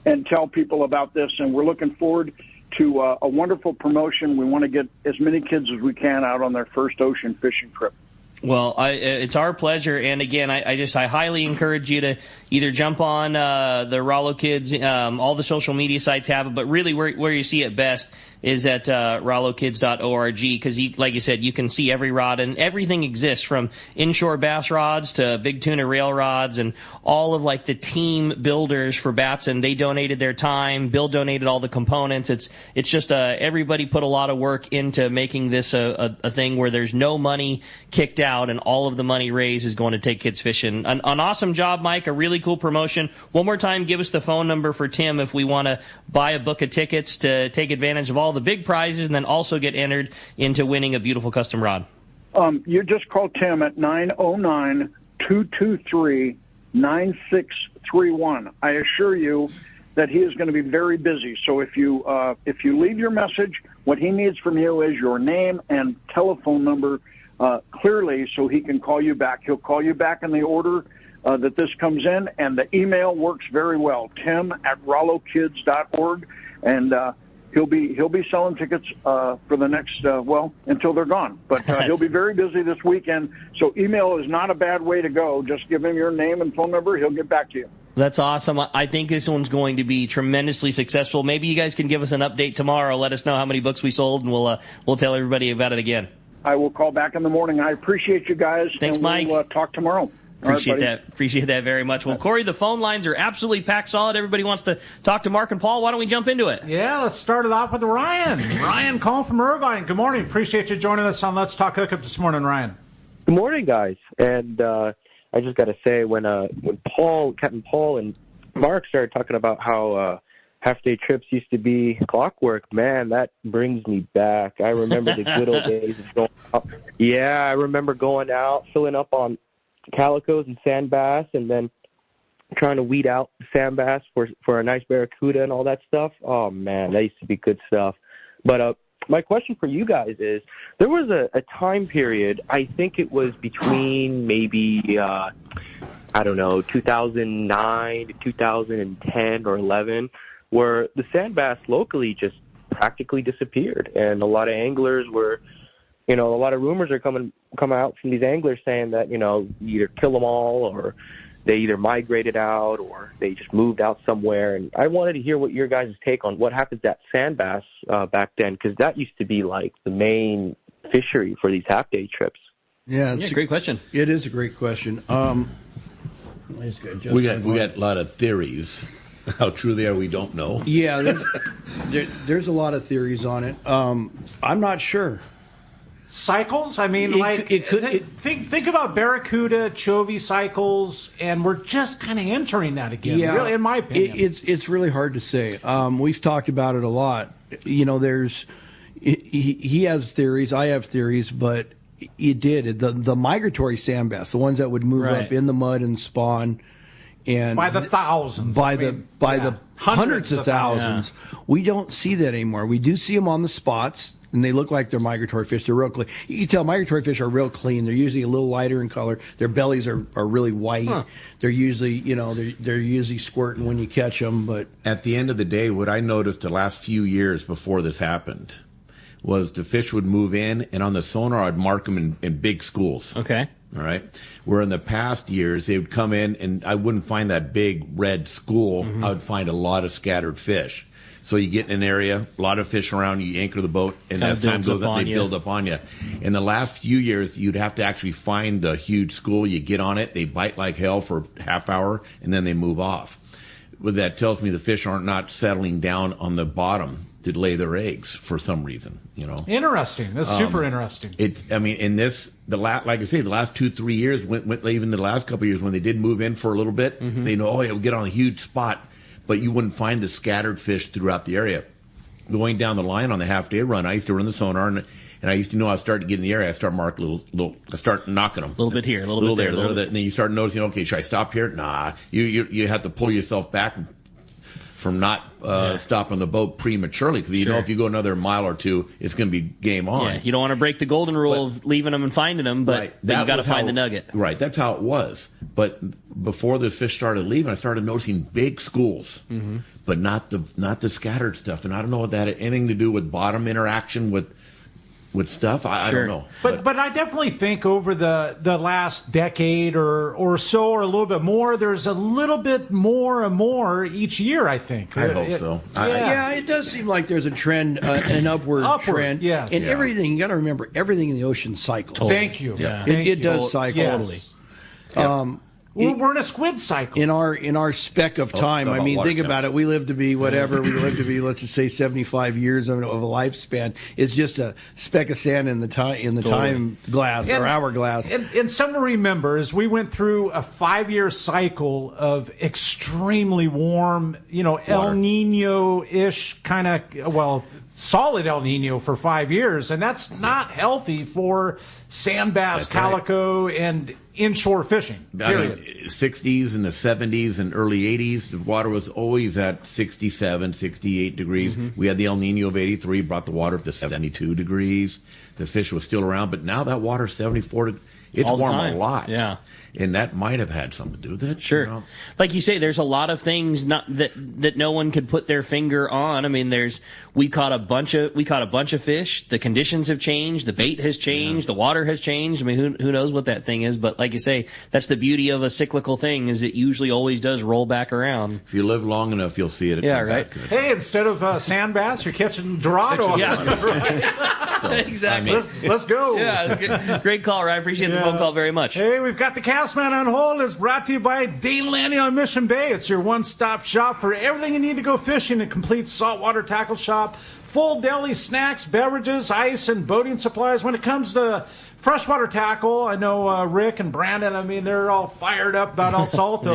S14: and tell people about this. And we're looking forward to a wonderful promotion. We want to get as many kids as we can out on their first ocean fishing trip.
S2: Well, it's our pleasure, and again, I highly encourage you to either jump on the Rollo Kids, all the social media sites have it, but really where you see it best is at rollowkids.org, because like you said, you can see every rod, and everything exists from inshore bass rods to big tuna rail rods, and all of like the team builders for Batson. They donated their time. Bill donated all the components. It's just everybody put a lot of work into making this a thing where there's no money kicked out, and all of the money raised is going to take kids fishing. An awesome job, Mike. A really cool promotion. One more time, give us the phone number for Tim if we want to buy a book of tickets to take advantage of all the big prizes and then also get entered into winning a beautiful custom rod.
S14: You just call Tim at 909-223-9631. I assure you that he is going to be very busy. So if you leave your message, what he needs from you is your name and telephone number clearly, so he can call you back. He'll call you back in the order that this comes in, and the email works very well, tim@rollowkids.org, and he'll be selling tickets for the next until they're gone. But he'll be very busy this weekend, so email is not a bad way to go. Just give him your name and phone number. He'll get back to you.
S2: That's awesome. I think this one's going to be tremendously successful. Maybe you guys can give us an update tomorrow. Let us know how many books we sold, and we'll tell everybody about it again.
S14: I will call back in the morning. I appreciate you guys.
S2: Thanks, Mike.
S14: We'll talk tomorrow.
S2: Appreciate that very much. Well, Corey, the phone lines are absolutely packed solid. Everybody wants to talk to Mark and Paul. Why don't we jump into it?
S6: Yeah, let's start it off with Ryan. Ryan calling from Irvine. Good morning. Appreciate you joining us on Let's Talk Hookup this morning, Ryan.
S15: Good morning, guys. And I just got to say, when Captain Paul and Mark started talking about how half-day trips used to be clockwork, man, that brings me back. I remember the good old days of going out. Yeah, I remember going out, filling up on calicos and sand bass, and then trying to weed out sand bass for a nice barracuda and all that stuff. Oh, man, that used to be good stuff. But my question for you guys is, there was a time period, I think it was between maybe, 2009 to 2010 or 11, where the sand bass locally just practically disappeared. And a lot of anglers were, a lot of rumors are coming come out from these anglers saying that, you know, you either kill them all or they either migrated out or they just moved out somewhere. And I wanted to hear what your guys' take on what happened to that sand bass back then, because that used to be like the main fishery for these half-day trips.
S8: Yeah, it's
S2: a great question.
S8: It is a great question.
S7: We got a lot of theories. How true they are, we don't know.
S8: Yeah, there's a lot of theories on it. I'm not sure.
S6: Cycles? I mean, think about barracuda, chovy cycles, and we're just kind of entering that again.
S8: Yeah,
S6: really, in my opinion,
S8: it's really hard to say. We've talked about it a lot. You know, he has theories, I have theories, but the migratory sand bass, the ones that would move up in the mud and spawn. And
S6: by the thousands,
S8: by the hundreds of thousands, we don't see that anymore. We do see them on the spots, and they look like they're migratory fish. They're real clean. You can tell migratory fish are real clean. They're usually a little lighter in color. Their bellies are really white. They're usually, they're usually squirting when you catch them. But
S7: at the end of the day, what I noticed the last few years before this happened was the fish would move in, and on the sonar I'd mark them in big schools.
S2: Okay.
S7: All right. Where in the past years they would come in and I wouldn't find that big red school. I would find a lot of scattered fish. So you get in an area, a lot of fish around, you anchor the boat, and as time goes on, they build up on you. In the last few years, you'd have to actually find the huge school. You get on it, they bite like hell for a half hour, and then they move off. Well, that tells me the fish aren't not settling down on the bottom to lay their eggs for some reason, you know.
S6: Interesting. That's super interesting.
S7: Like I say, the last 2-3 years, even the last couple of years when they did move in for a little bit, they know, it'll get on a huge spot, but you wouldn't find the scattered fish throughout the area. Going down the line on the half-day run, I used to run the sonar, and I used to know I started to get in the area. I start marking I start knocking them.
S2: A little bit here, a little bit there.
S7: And then you start noticing, okay, should I stop here? Nah. You have to pull yourself back from not stopping the boat prematurely, because you know if you go another mile or two, it's going to be game on.
S2: Yeah, you don't want to break the golden rule of leaving them and finding them, but you got to find the nugget.
S7: Right, that's how it was. But before this fish started leaving, I started noticing big schools, but not the scattered stuff. And I don't know if that had anything to do with bottom interaction with stuff. I don't know.
S6: But I definitely think over the last decade or so, or a little bit more, there's a little bit more and more each year, I think.
S7: I hope so.
S8: Yeah, it does seem like there's a trend, an upward trend.
S6: Yes.
S8: And everything, you got to remember, everything in the ocean cycles.
S6: Totally. Thank you.
S2: Yeah.
S8: It does cycle.
S6: Yes. Totally. We're in a squid cycle.
S8: In our speck of time, I mean, think about it. We live to be whatever. We live to be, let's just say, 75 years of a lifespan. It's just a speck of sand in the time glass or hourglass.
S6: And something to remember is we went through a 5-year cycle of extremely warm, El Nino-ish kind of, solid El Nino for 5 years, and that's not healthy for sand bass, calico, and inshore fishing. Period.
S7: 60s and the 70s and early 80s, the water was always at 67, 68 degrees. We had the El Nino of 83, brought the water up to 72 degrees. The fish was still around, but now that water's 74 degrees. It's warm a lot.
S2: Yeah.
S7: And that might have had something to do with it.
S2: Sure. Like you say, there's a lot of things that no one could put their finger on. I mean, we caught a bunch of fish. The conditions have changed. The bait has changed. The water has changed. I mean, who knows what that thing is? But like you say, that's the beauty of a cyclical thing, is it usually always does roll back around.
S7: If you live long enough, you'll see it.
S2: Yeah, right.
S6: Hey, instead of sand bass, you're catching Dorado.
S2: So, exactly.
S6: Let's go.
S2: Yeah, great call, Ryan. I appreciate the phone call very much.
S6: Hey, we've got the Castman on hold. It's brought to you by Dane Landing on Mission Bay. It's your one-stop shop for everything you need to go fishing. A complete saltwater tackle shop, full deli, snacks, beverages, ice, and boating supplies. When it comes to freshwater tackle, I know Rick and Brandon, I mean, they're all fired up about El Salto.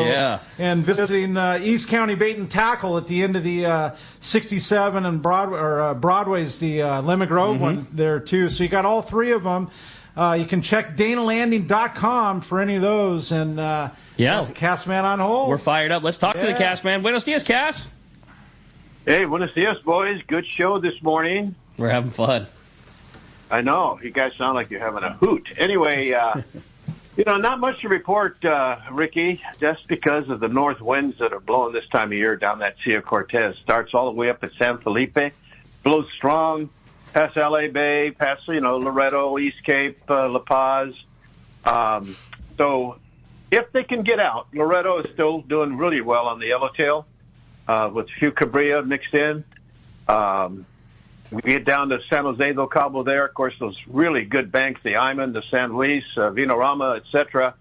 S6: And visiting East County Bait and Tackle at the end of the 67 and Broadway's the Lemon Grove one there, too. So you got all three of them. You can check DanaLanding.com for any of those. And the Castman on hold.
S2: We're fired up. Let's talk to the Castman. Buenos dias, Cass.
S16: Hey, buenos dias, boys. Good show this morning.
S2: We're having fun.
S16: I know. You guys sound like you're having a hoot. Anyway, not much to report, Ricky, just because of the north winds that are blowing this time of year down that Sea of Cortez. Starts all the way up at San Felipe, blows strong, past LA Bay, past, Loretto, East Cape, La Paz. So if they can get out, Loretto is still doing really well on the yellowtail, with a few Cabrilla mixed in. We get down to San Jose del Cabo there. Of course, those really good banks, the Iman, the San Luis, Vinorama, etc.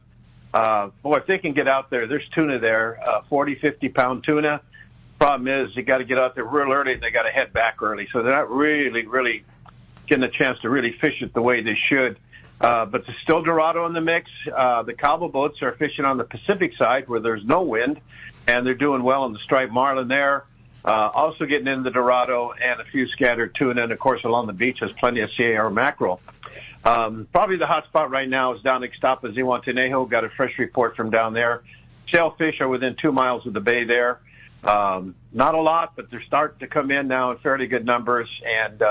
S16: If they can get out there, there's tuna there, 40, 50-pound tuna. Problem is, you got to get out there real early, and they got to head back early. So they're not really getting a chance to really fish it the way they should. But there's still Dorado in the mix. The Cabo boats are fishing on the Pacific side where there's no wind, and they're doing well on the striped marlin there. Also getting into the Dorado and a few scattered tuna, and of course along the beach there's plenty of Sierra mackerel. Probably the hot spot right now is down Ixtapa, Zihuatanejo. Got a fresh report from down there. Sailfish are within 2 miles of the bay there. Not a lot, but they're starting to come in now in fairly good numbers. And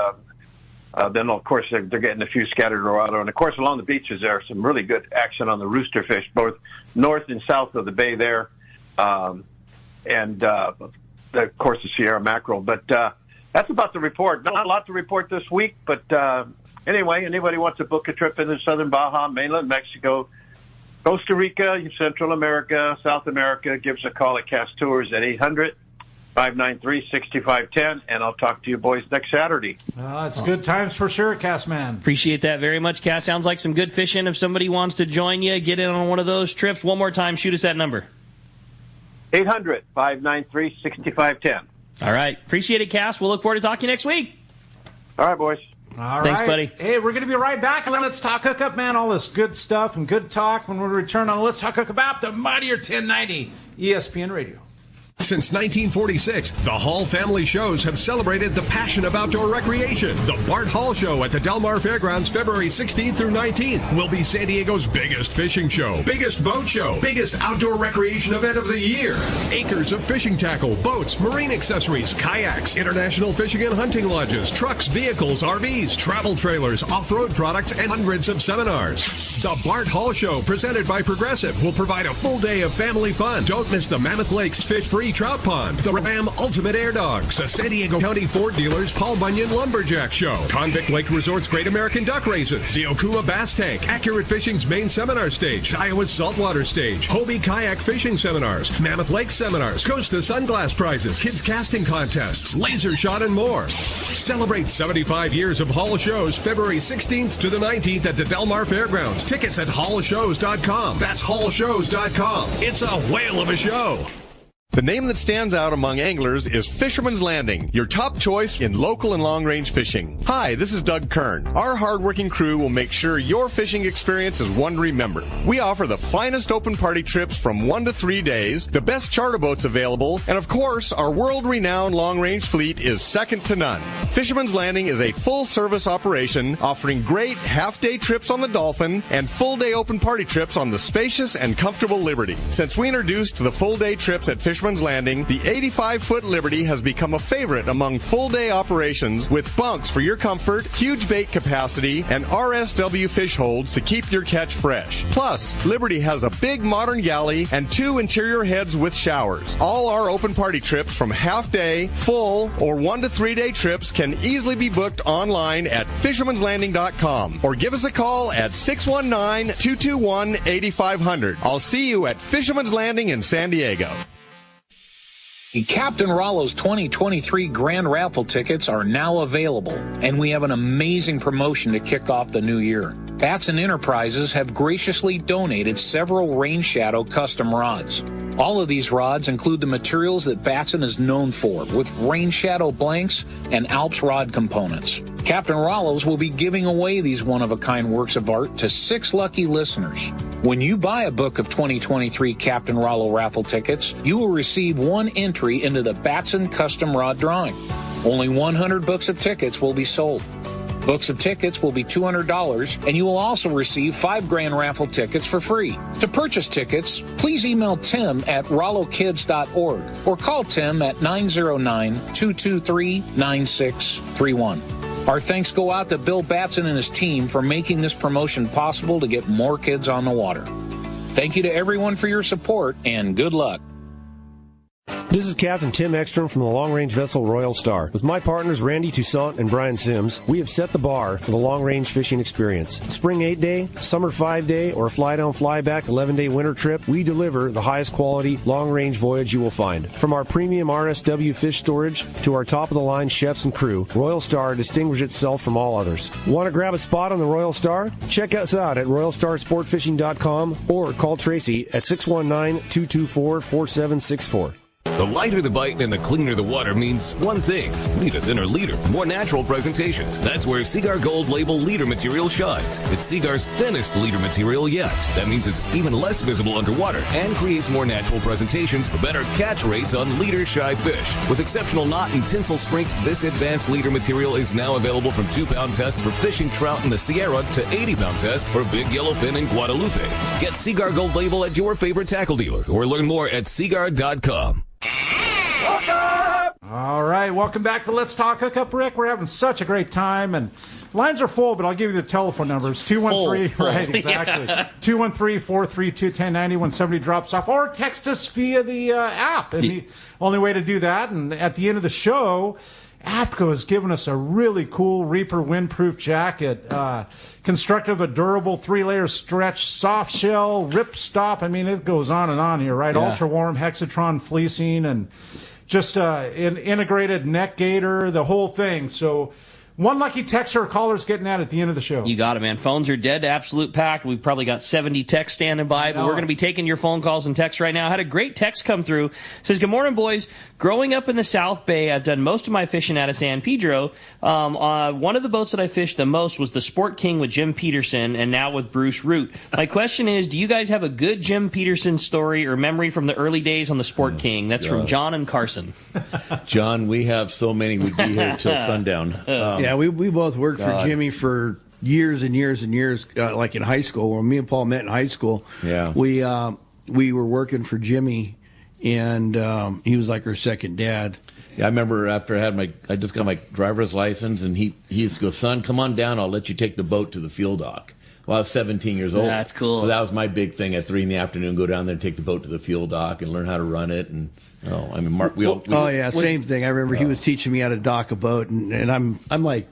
S16: then, of course, they're getting a few scattered Dorado. And, of course, along the beaches there, some really good action on the rooster fish, both north and south of the bay there. Of course, the Sierra mackerel. But that's about the report. Not a lot to report this week, but anyway, anybody wants to book a trip into southern Baja, mainland Mexico, Costa Rica, Central America, South America, give us a call at Cast Tours at 800-593-6510, and I'll talk to you boys next Saturday.
S6: It's good times for sure, Cass man.
S2: Appreciate that very much, Cass. Sounds like some good fishing. If somebody wants to join you, get in on one of those trips. One more time, shoot us that number.
S16: 800-593-6510.
S2: All right. Appreciate it, Cass. We'll look forward to talking to you next week.
S16: All right, boys.
S6: All
S2: Thanks,
S6: right.
S2: buddy.
S6: Hey, we're going to be right back. Let's Talk Hookup, man. All this good stuff and good talk when we return on Let's Talk Hookup about the mightier 1090 ESPN Radio.
S17: Since 1946, the Hall family shows have celebrated the passion of outdoor recreation. The Bart Hall Show at the Del Mar Fairgrounds, February 16th through 19th, will be San Diego's biggest fishing show, biggest boat show, biggest outdoor recreation event of the year. Acres of fishing tackle, boats, marine accessories, kayaks, international fishing and hunting lodges, trucks, vehicles, RVs, travel trailers, off-road products, and hundreds of seminars. The Bart Hall Show, presented by Progressive, will provide a full day of family fun. Don't miss the Mammoth Lakes Fish-Free Trout Pond, the Ram Ultimate Air Dogs, the San Diego County Ford Dealers Paul Bunyan Lumberjack Show, Convict Lake Resort's Great American Duck Races, the Okuma Bass Tank, Accurate Fishing's main seminar stage, Iowa's Saltwater Stage, Hobie Kayak Fishing Seminars, Mammoth Lake Seminars, Costa Sunglass Prizes, Kids Casting Contests, Laser Shot, and more. Celebrate 75 years of Hall Shows, February 16th to the 19th at the Del Mar Fairgrounds. Tickets at hallshows.com. That's hallshows.com. It's a whale of a show.
S12: The name that stands out among anglers is Fisherman's Landing, your top choice in local and long-range fishing. Hi, this is Doug Kern. Our hard-working crew will make sure your fishing experience is one to remember. We offer the finest open party trips from 1 to 3 days, the best charter boats available, and of course, our world-renowned long-range fleet is second to none. Fisherman's Landing is a full-service operation offering great half-day trips on the Dolphin and full-day open party trips on the spacious and comfortable Liberty. Since we introduced the full-day trips at Fisherman's Landing, the 85-foot Liberty has become a favorite among full-day operations with bunks for your comfort, huge bait capacity, and RSW fish holds to keep your catch fresh. Plus, Liberty has a big modern galley and 2 interior heads with showers. All our open party trips from half-day, full, or 1 to 3 day trips can easily be booked online at fishermanslanding.com or give us a call at 619-221-8500. I'll see you at Fisherman's Landing in San Diego.
S18: Captain Rollo's 2023 Grand Raffle tickets are now available, and we have an amazing promotion to kick off the new year. Batson Enterprises have graciously donated several Rain Shadow custom rods. All of these rods include the materials that Batson is known for, with Rain Shadow blanks and Alps rod components. Captain Rollo's will be giving away these one-of-a-kind works of art to 6 lucky listeners. When you buy a book of 2023 Captain Rollo raffle tickets, you will receive 1 entry into the Batson Custom Rod Drawing. Only 100 books of tickets will be sold. Books of tickets will be $200, and you will also receive 5 grand raffle tickets for free. To purchase tickets, please email Tim at rollokids.org or call Tim at 909-223-9631. Our thanks go out to Bill Batson and his team for making this promotion possible to get more kids on the water. Thank you to everyone for your support, and good luck.
S19: This is Captain Tim Ekstrom from the long-range vessel Royal Star. With my partners Randy Toussaint and Brian Sims, we have set the bar for the long-range fishing experience. Spring 8-day, summer 5-day, or fly-down, fly-back 11-day winter trip, we deliver the highest quality long-range voyage you will find. From our premium RSW fish storage to our top-of-the-line chefs and crew, Royal Star distinguishes itself from all others. Want to grab a spot on the Royal Star? Check us out at RoyalStarSportFishing.com or call Tracy at 619-224-4764.
S20: The lighter the bite and the cleaner the water means one thing. Need a thinner leader, more natural presentations. That's where Seaguar Gold Label leader material shines. It's Seaguar's thinnest leader material yet. That means it's even less visible underwater and creates more natural presentations for better catch rates on leader-shy fish. With exceptional knot and tinsel strength, this advanced leader material is now available from 2-pound test for fishing trout in the Sierra to 80-pound test for big yellowfin in Guadalupe. Get Seaguar Gold Label at your favorite tackle dealer or learn more at Seaguar.com.
S6: All right, welcome back to Let's Talk Hookup, Rick. We're having such a great time, and lines are full, but I'll give you the telephone numbers. 213, right, exactly. 213-432-1090 when somebody drops off, or text us via the app. And the only way to do that, and at the end of the show, AFTCO has given us a really cool Reaper windproof jacket, constructed of a durable 3-layer stretch, soft shell, rip stop. I mean, it goes on and on here, right?
S2: Yeah.
S6: Ultra warm Hexatron fleecing and just an integrated neck gaiter, the whole thing. So one lucky texter or caller's getting that at the end of the show.
S2: You got it, man. Phones are dead to absolute packed. We've probably got 70 texts standing by, but we're going to be taking your phone calls and texts right now. I had a great text come through. It says, good morning, boys. Growing up in the South Bay, I've done most of my fishing out of San Pedro. One of the boats that I fished the most was the Sport King with Jim Peterson and now with Bruce Root. My question is, do you guys have a good Jim Peterson story or memory from the early days on the Sport King? That's from John and Carson.
S7: John, we have so many. We'd be here till sundown.
S8: Yeah, we both worked for Jimmy for years and years and years, like in high school. When me and Paul met in high school, we were working for Jimmy, and he was like our second dad.
S7: Yeah, I remember after I just got my driver's license, and he used to go, son, come on down, I'll let you take the boat to the field dock. Well, I was 17 years old.
S2: That's cool.
S7: So that was my big thing at 3 p.m, go down there and take the boat to the field dock and learn how to run it. And Mark,
S8: same thing. I remember he was teaching me how to dock a boat, and I'm like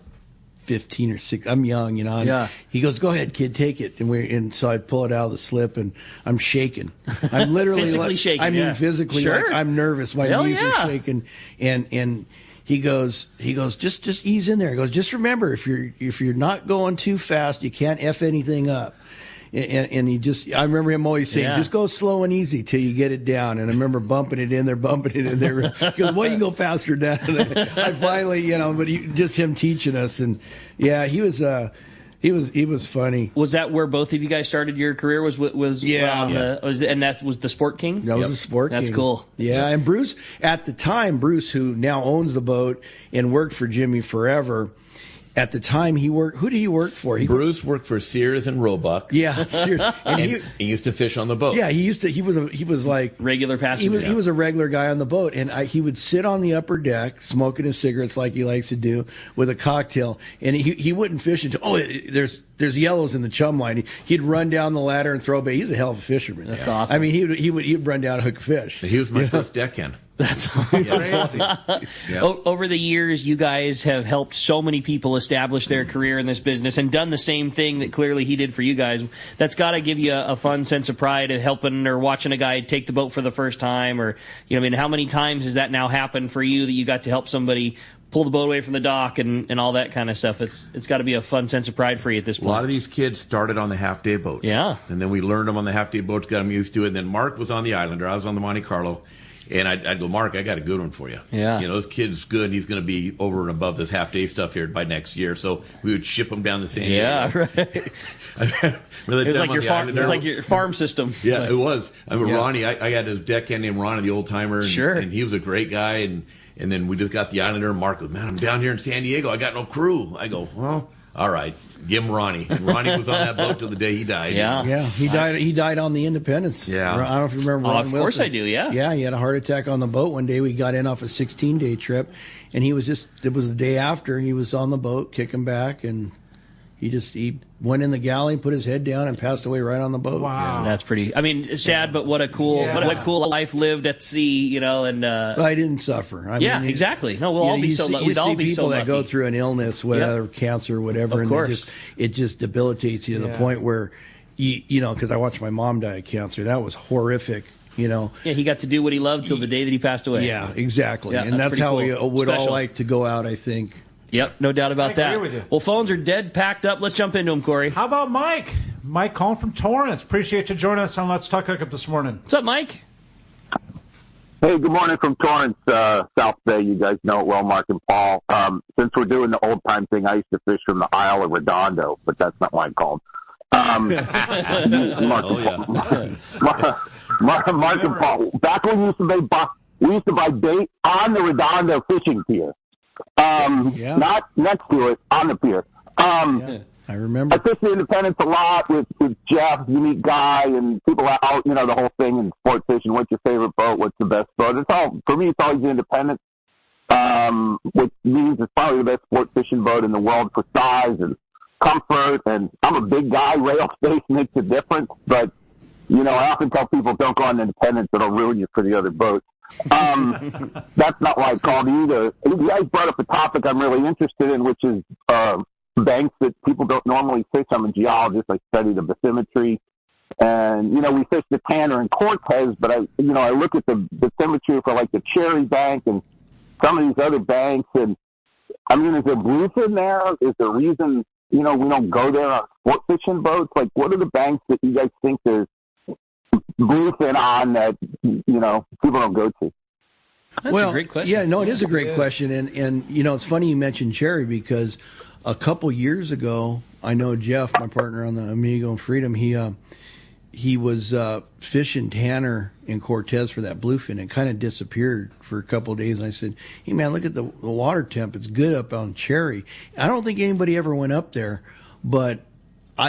S8: 15 or 16. I'm young, you know. And he goes, "Go ahead, kid, take it." And so I pull it out of the slip, and I'm shaking. I'm literally
S2: physically shaking.
S8: I mean, physically,
S2: sure.
S8: like I'm nervous. My knees are shaking, and he goes, just ease in there. He goes, just remember, if you're not going too fast, you can't F anything up. And I remember him always saying, just go slow and easy till you get it down. And I remember bumping it in there. He goes, well, you can go faster down. And I finally, but just him teaching us. And he was funny.
S2: Was that where both of you guys started your career? And that was the Sport King?
S8: That was the Sport King.
S2: That's cool.
S8: Yeah, and Bruce, at the time, who now owns the boat and worked for Jimmy forever, at the time he worked. Who did he work for?
S7: Bruce worked for Sears and Roebuck.
S8: Yeah, Sears.
S7: And he used to fish on the boat.
S8: Yeah, he used to. He was like
S2: regular passenger.
S8: He was a regular guy on the boat, and he would sit on the upper deck smoking his cigarettes like he likes to do with a cocktail, and he wouldn't fish until there's yellows in the chum line. He'd run down the ladder and throw bait. He's a hell of a fisherman.
S2: That's awesome.
S8: I mean, he'd run down and hook fish.
S7: He was my first deckhand.
S2: That's crazy. Over the years, you guys have helped so many people establish their career in this business and done the same thing that clearly he did for you guys. That's got to give you a fun sense of pride of helping or watching a guy take the boat for the first time, or how many times has that now happened for you that you got to help somebody pull the boat away from the dock and all that kind of stuff? It's got to be a fun sense of pride for you at this point.
S7: A lot of these kids started on the half-day boats.
S2: Yeah.
S7: And then we learned them on the half-day boats, got them used to it. And then Mark was on the Islander. I was on the Monte Carlo. And I'd go, Mark, I got a good one for you.
S2: Yeah.
S7: This kid's good. He's going to be over and above this half-day stuff here by next year. So we would ship him down the San Diego.
S2: Yeah, right. It was like your farm system.
S7: Yeah, it was. I mean, Ronnie, I got his deckhand named Ronnie, the old-timer. And he was a great guy. And then we just got the Islander. And Mark goes, man, I'm down here in San Diego. I got no crew. I go, well, all right. Give him Ronnie. And Ronnie was on that boat till the day he died.
S8: Yeah. He died on the Independence.
S7: Yeah.
S8: I don't know if you remember.
S2: Of course I do. Yeah.
S8: Yeah. He had a heart attack on the boat one day. We got in off a 16-day trip, and it was the day after he was on the boat kicking back, and He went in the galley, put his head down, and passed away right on the boat.
S6: Wow.
S2: That's pretty. I mean, sad, but what a cool, what cool life lived at sea, And
S8: I didn't suffer. I mean,
S2: exactly. No, we'll all be so. We'd all be so lucky.
S8: People that go through an illness, whether cancer or whatever,
S2: of course.
S8: it just debilitates you to the point where because I watched my mom die of cancer. That was horrific. Yeah,
S2: he got to do what he loved till the day that he passed away.
S8: Yeah, exactly.
S2: Yeah,
S8: and that's how
S2: cool.
S8: we would
S2: Special.
S8: all like to go out, I think.
S2: Yep, no doubt about that.
S6: I agree with you.
S2: Well, phones are dead packed up. Let's jump into them, Corey.
S6: How about Mike? Mike calling from Torrance. Appreciate you joining us on Let's Talk Hookup this morning.
S2: What's up, Mike?
S21: Hey, good morning from Torrance, South Bay. You guys know it well, Mark and Paul. Since we're doing the old time thing, I used to fish from the Isle of Redondo, but that's not why I called. Mark and Paul, back when we used to buy bait on the Redondo fishing pier. Not next to it, on the pier.
S8: I remember.
S21: I fish the Independence a lot with Jeff, unique guy, and people out, the whole thing in sport fishing. What's your favorite boat? What's the best boat? For me, it's always the Independence, which means it's probably the best sport fishing boat in the world for size and comfort. And I'm a big guy. Rail space makes a difference, but, I often tell people don't go on Independence. It'll ruin you for the other boats. That's not why I called either. You guys brought up a topic I'm really interested in, which is banks that people don't normally fish. I'm a geologist. I study the bathymetry. And, we fish the Tanner and Cortez, but I look at the bathymetry for like the Cherry Bank and some of these other banks. And I mean, is there bluefin there? Is there a reason, we don't go there on sport fishing boats? Like, what are the banks that you guys think there's bluefin on that, people don't go to?
S2: That's a great question.
S8: Yeah, no, it is a great question. And it's funny you mentioned Cherry because a couple years ago, I know Jeff, my partner on the Amigo and Freedom, he was fishing Tanner and Cortez for that bluefin. It kind of disappeared for a couple of days. And I said, hey, man, look at the water temp. It's good up on Cherry. I don't think anybody ever went up there, but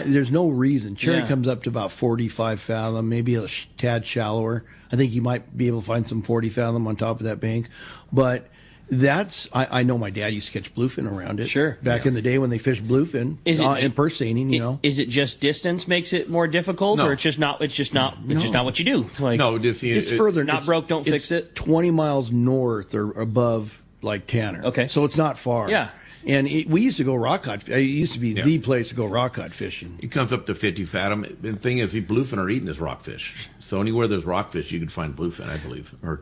S8: there's no reason. Cherry comes up to about 45 fathom, maybe a tad shallower. I think you might be able to find some 40 fathom on top of that bank. But I know my dad used to catch bluefin around it.
S2: Sure.
S8: Back in the day when they fished bluefin in purse seining,
S2: Is it just distance makes it more difficult, or it's just not what you do? Like,
S7: no,
S8: it's further.
S2: Not broke, don't fix it.
S8: 20 miles north or above, like Tanner.
S2: Okay.
S8: So it's not far.
S2: Yeah.
S8: And we used to go rock cod. It used to be the place to go rock cod fishing.
S7: It comes up to 50 fathom. The thing is, the bluefin are eating this rockfish. So anywhere there's rockfish, you can find bluefin, I believe. Or,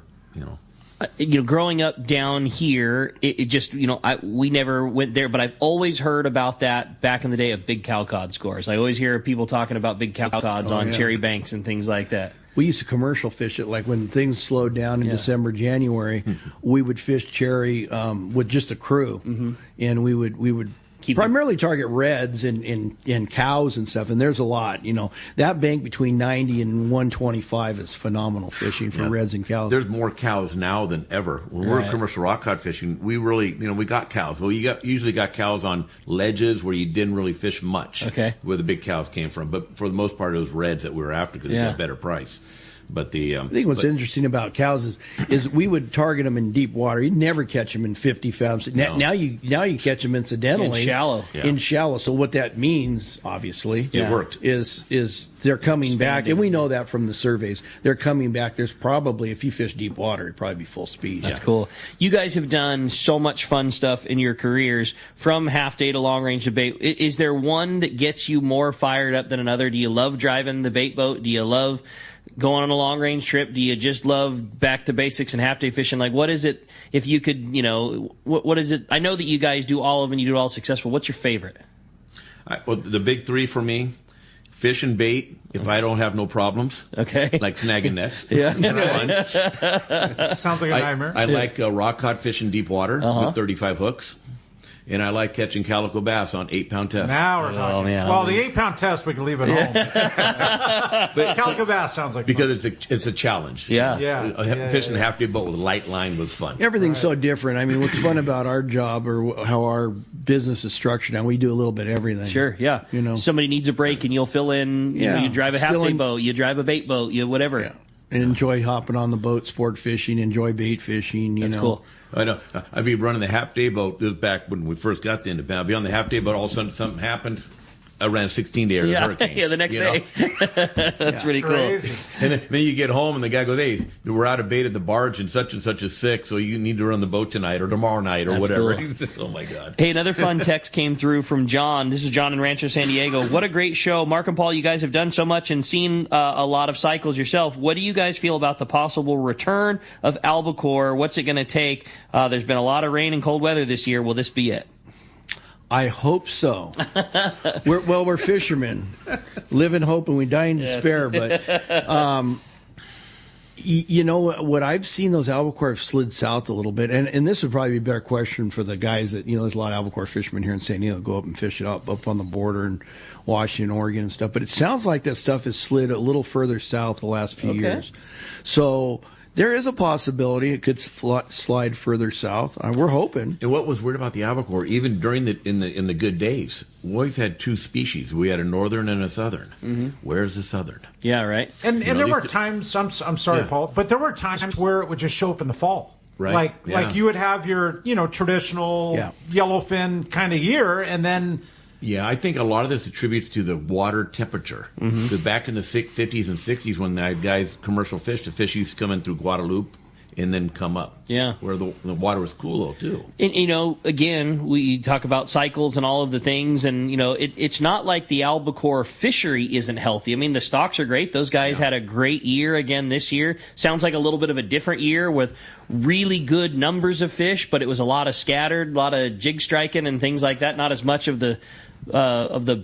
S2: growing up down here, it just, we never went there, but I've always heard about that back in the day of big cowcod scores. I always hear people talking about big cowcods on cherry banks and things like that.
S8: We used to commercial fish it, like when things slowed down in December, January, we would fish cherry with just a crew, and we would primarily target reds and cows and stuff, and there's a lot. That bank between 90 and 125 is phenomenal fishing for reds and cows.
S7: There's more cows now than ever. When we're commercial rock cod fishing, we really, we got cows. Well, usually got cows on ledges where you didn't really fish much.
S2: Okay.
S7: Where the big cows came from, but for the most part, it was reds that we were after because they got a better price. But I
S8: think what's interesting about cows is we would target them in deep water. You'd never catch them in 50 fathoms.
S7: No.
S8: Now you catch them incidentally
S2: in
S8: shallow. So what that means, obviously,
S7: it worked.
S8: Is they're coming back, and we know that from the surveys. They're coming back. There's probably, if you fish deep water, it'd probably be full speed.
S2: That's cool. You guys have done so much fun stuff in your careers, from half day to long range debate. Is there one that gets you more fired up than another? Do you love driving the bait boat? Do you love going on a long range trip? Do you just love back to basics and half day fishing? Like, what is it, if you could, what is it? I know that you guys do all of them and you do it all successful. What's your favorite?
S7: Well, the big three for me: fish and bait, if I don't have no problems.
S2: Okay.
S7: Like snagging nets.
S2: Yeah.
S7: That's fun.
S6: Sounds like a nightmare.
S7: I like rock cod fishing deep water with 35 hooks. And I like catching calico bass on 8-pound test.
S6: Now we're talking.
S2: Man.
S6: Well, the 8-pound test we can leave at home. But calico bass sounds like
S7: because fun. It's a challenge.
S6: Yeah.
S7: Fishing a half day boat with a light line was fun.
S8: Everything's so different. I mean, what's fun about our job or how our business is structured now, we do a little bit of everything.
S2: Sure, yeah. Somebody needs a break and you'll fill in. You drive a half day boat, you drive a bait boat, you whatever.
S8: Yeah. enjoy hopping on the boat, sport fishing, enjoy bait fishing.
S2: That's cool.
S7: I know. I'd be running the half-day boat. This was back when we first got the Independent. I'd be on the half-day boat. All of a sudden, something happened. I ran a 16-day hurricane.
S2: Yeah, the next day. That's pretty cool.
S7: Crazy. And then you get home, and the guy goes, "Hey, we're out of bait at the barge, and such is sick, so you need to run the boat tonight or tomorrow night or
S2: That's
S7: whatever."
S2: Cool.
S7: Oh, my God.
S2: Hey, another fun text came through from John. This is John in Rancho San Diego. What a great show. Mark and Paul, you guys have done so much and seen a lot of cycles yourself. What do you guys feel about the possible return of albacore? What's it going to take? There's been a lot of rain and cold weather this year. Will this be it?
S8: I hope so. We're fishermen. Live in hope and we die in despair. But, you know, what I've seen, those albacore have slid south a little bit. And this would probably be a better question for the guys that, there's a lot of albacore fishermen here in San Diego go up and fish it up on the border in Washington, Oregon and stuff. But it sounds like that stuff has slid a little further south the last few years. So there is a possibility it could slide further south. We're hoping.
S7: And what was weird about the albacore, even during in the good days, we always had two species. We had a northern and a southern. Mm-hmm. Where's the southern?
S2: Yeah, right.
S6: And there were times. I'm sorry, Paul, but there were times where it would just show up in the fall.
S7: Right.
S6: Like you would have your traditional yellowfin kind of year, and then.
S7: Yeah, I think a lot of this attributes to the water temperature. Because back in the 50s and 60s, when the guys commercial fished, the fish used to come in through Guadalupe and then come up.
S2: Yeah.
S7: Where the water was cool, though, too.
S2: And, again, we talk about cycles and all of the things, and, it's not like the albacore fishery isn't healthy. I mean, the stocks are great. Those guys had a great year again this year. Sounds like a little bit of a different year with really good numbers of fish, but it was a lot of scattered, a lot of jig striking and things like that. Not as much of the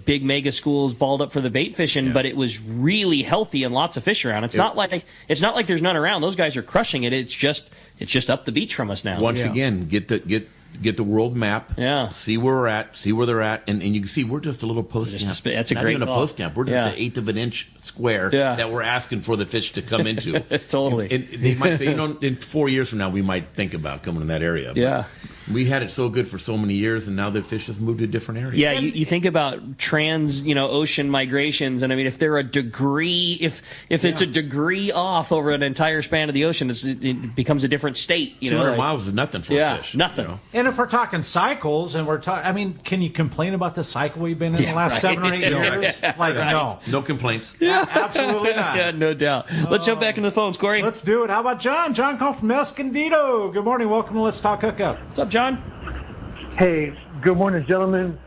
S2: big mega schools balled up for the bait fishing, but it was really healthy and lots of fish around. It's not like there's none around. Those guys are crushing it. It's just up the beach from us now.
S7: Once again, get the world map.
S2: Yeah.
S7: See where we're at. See where they're at, and you can see we're just a little post camp.
S2: That's a
S7: Not
S2: great
S7: even
S2: call.
S7: a post camp. We're just an eighth of an inch square that we're asking for the fish to come into.
S2: Totally.
S7: And they might say, in 4 years from now, we might think about coming in that area.
S2: Yeah.
S7: We had it so good for so many years, and now the fish has moved to a different area.
S2: Yeah, you think about ocean migrations, and I mean, if they're a degree, if it's a degree off over an entire span of the ocean, it becomes a different state.
S7: 200 miles is nothing for a fish.
S2: Nothing.
S6: And if we're talking cycles, and can you complain about the cycle we've been in the last 7 or 8 years?
S7: No complaints.
S6: Yeah, absolutely not.
S2: Yeah, no doubt. Let's jump back into the phones, Corey.
S6: Let's do it. How about John? John called from Escondido. Good morning. Welcome to Let's Talk Hookup.
S2: What's up, John?
S3: Hey, good morning, gentlemen.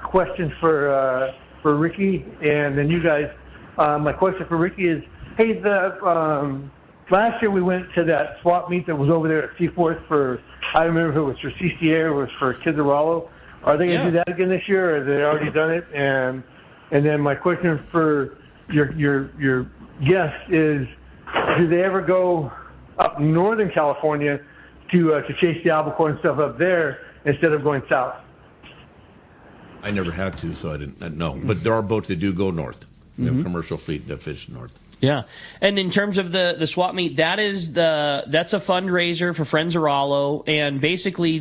S3: Question for Ricky and then you guys. My question for Ricky is, hey, last year we went to that swap meet that was over there at Seaforth for, I don't remember if it was for CCA or it was for Kids of Rollo. Are they going to do that again this year, or have they already done it? And then my question for your guest is, do they ever go up Northern California to chase the albacore and stuff up there instead of going south?
S7: I never had to, so I didn't know. But there are boats that do go north. Commercial fleet that fish north.
S2: Yeah, and in terms of the swap meet, that's a fundraiser for Friends of Rollo, and basically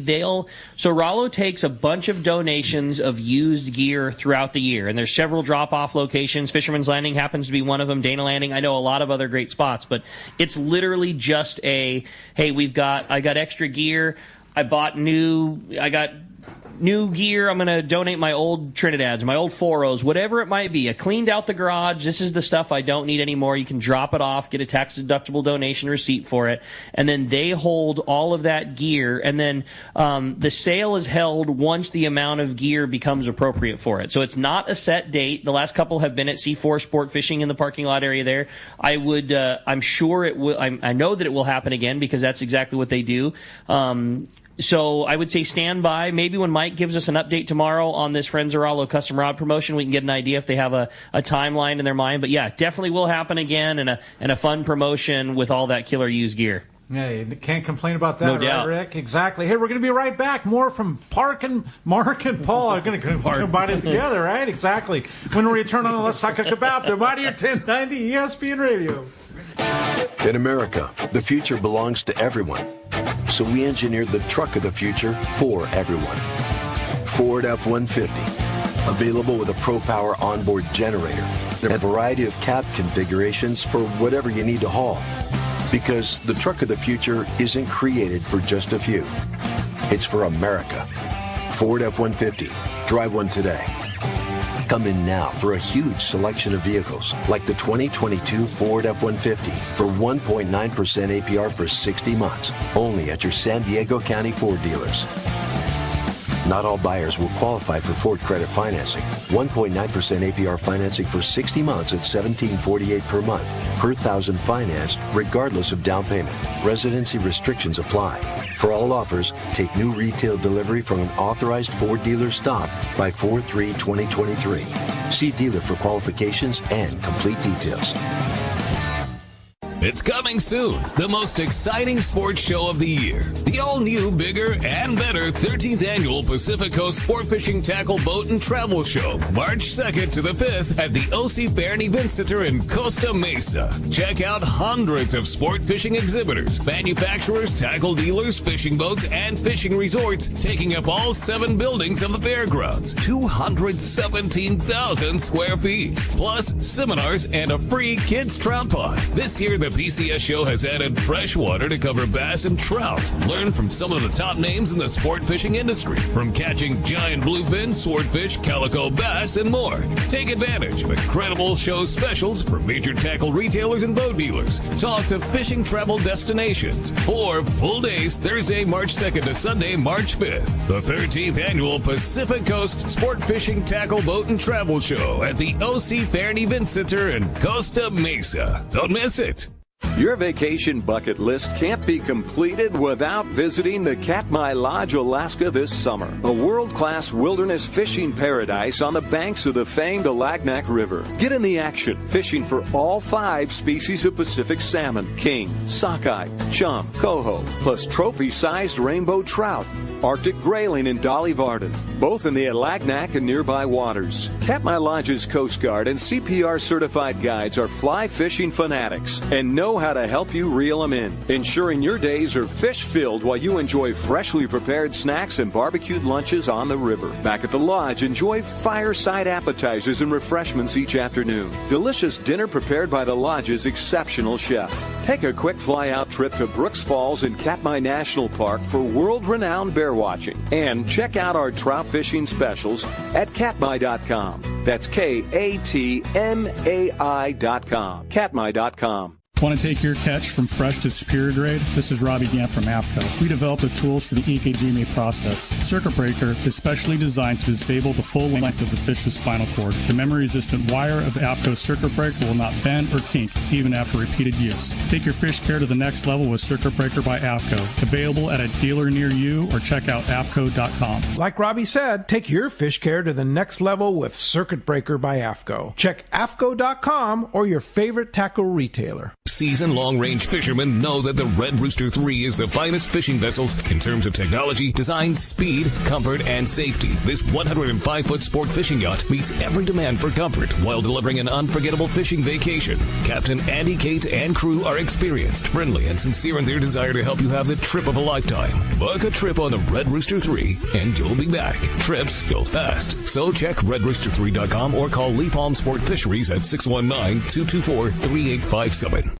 S2: Rollo takes a bunch of donations of used gear throughout the year, and there's several drop-off locations. Fisherman's Landing happens to be one of them. Dana Landing, I know a lot of other great spots, but it's literally just hey, I got extra gear. I got new gear. I'm going to donate my old Trinidads, my old 4.0s, whatever it might be. I cleaned out the garage. This is the stuff I don't need anymore. You can drop it off, get a tax-deductible donation receipt for it, and then they hold all of that gear, and then the sale is held once the amount of gear becomes appropriate for it. So it's not a set date. The last couple have been at C4 Sport Fishing in the parking lot area there. I'm sure it will. I know that it will happen again because that's exactly what they do. So I would say stand by. Maybe when Mike gives us an update tomorrow on this Friends of Rollo custom rod promotion, we can get an idea if they have a timeline in their mind. But yeah, definitely will happen again, and a fun promotion with all that killer used gear.
S6: Yeah, you can't complain about that,
S2: No
S6: right,
S2: doubt.
S6: Rick? Exactly. Hey, we're going to be right back. More from Mark and Paul. I'm going to combine it together, right? Exactly. When we return on Let's Talk About, the Mighty 1090 ESPN Radio.
S22: In America, the future belongs to everyone. So we engineered the truck of the future for everyone. Ford F-150. Available with a Pro Power onboard generator and a variety of cab configurations for whatever you need to haul. Because the truck of the future isn't created for just a few. It's for America. Ford F-150. Drive one today. Come in now for a huge selection of vehicles like the 2022 Ford F-150 for 1.9% APR for 60 months. Only at your San Diego County Ford dealers. Not all buyers will qualify for Ford credit financing. 1.9% APR financing for 60 months at $17.48 per month, per thousand financed, regardless of down payment. Residency restrictions apply. For all offers, take new retail delivery from an authorized Ford dealer stock by 4/3/2023. See dealer for qualifications and complete details.
S20: It's coming soon. The most exciting sports show of the year. The all-new, bigger, and better 13th Annual Pacific Coast Sport Fishing Tackle Boat and Travel Show. March 2nd to the 5th at the OC Fair and Event Center in Costa Mesa. Check out hundreds of sport fishing exhibitors, manufacturers, tackle dealers, fishing boats, and fishing resorts taking up all 7 buildings of the fairgrounds. 217,000 square feet. Plus seminars and a free kids trout pond. This year, the PCS show has added fresh water to cover bass and trout. Learn from some of the top names in the sport fishing industry, from catching giant bluefin, swordfish, calico bass, and more. Take advantage of incredible show specials from major tackle retailers and boat dealers. Talk to fishing travel destinations. 4 full days, Thursday, March 2nd to Sunday, March 5th. The 13th Annual Pacific Coast Sport Fishing Tackle Boat and Travel Show at the OC Fair and Event Center in Costa Mesa. Don't miss it.
S4: Your vacation bucket list can't be completed without visiting the Katmai Lodge, Alaska this summer. A world-class wilderness fishing paradise on the banks of the famed Alagnak River. Get in the action, fishing for all 5 species of Pacific salmon, king, sockeye, chum, coho, plus trophy-sized rainbow trout, Arctic grayling, and Dolly Varden, both in the Alagnak and nearby waters. Katmai Lodge's Coast Guard and CPR certified guides are fly fishing fanatics and know how to help you reel them in, ensuring your days are fish-filled while you enjoy freshly prepared snacks and barbecued lunches on the river. Back at the lodge, enjoy fireside appetizers and refreshments each afternoon. Delicious dinner prepared by the lodge's exceptional chef. Take a quick fly-out trip to Brooks Falls in Katmai National Park for world-renowned bear watching. And check out our trout fishing specials at katmai.com. That's KATMAI.com. Katmai.com.
S5: Want to take your catch from fresh to superior grade? This is Robbie Gant from AFCO. We developed the tools for the EKGMA process. Circuit breaker is specially designed to disable the full length of the fish's spinal cord. The memory-resistant wire of AFCO's circuit breaker will not bend or kink even after repeated use. Take your fish care to the next level with Circuit Breaker by AFCO. Available at a dealer near you or check out AFCO.com.
S9: Like Robbie said, take your fish care to the next level with Circuit Breaker by AFCO. Check AFCO.com or your favorite tackle retailer.
S20: Seasoned long-range fishermen know that the Red Rooster 3 is the finest fishing vessels in terms of technology, design, speed, comfort, and safety. This 105-foot sport fishing yacht meets every demand for comfort while delivering an unforgettable fishing vacation. Captain Andy Cates and crew are experienced, friendly, and sincere in their desire to help you have the trip of a lifetime. Book a trip on the Red Rooster 3 and you'll be back. Trips go fast. So check redrooster3.com or call Lee Palm Sport Fisheries at 619-224-3857.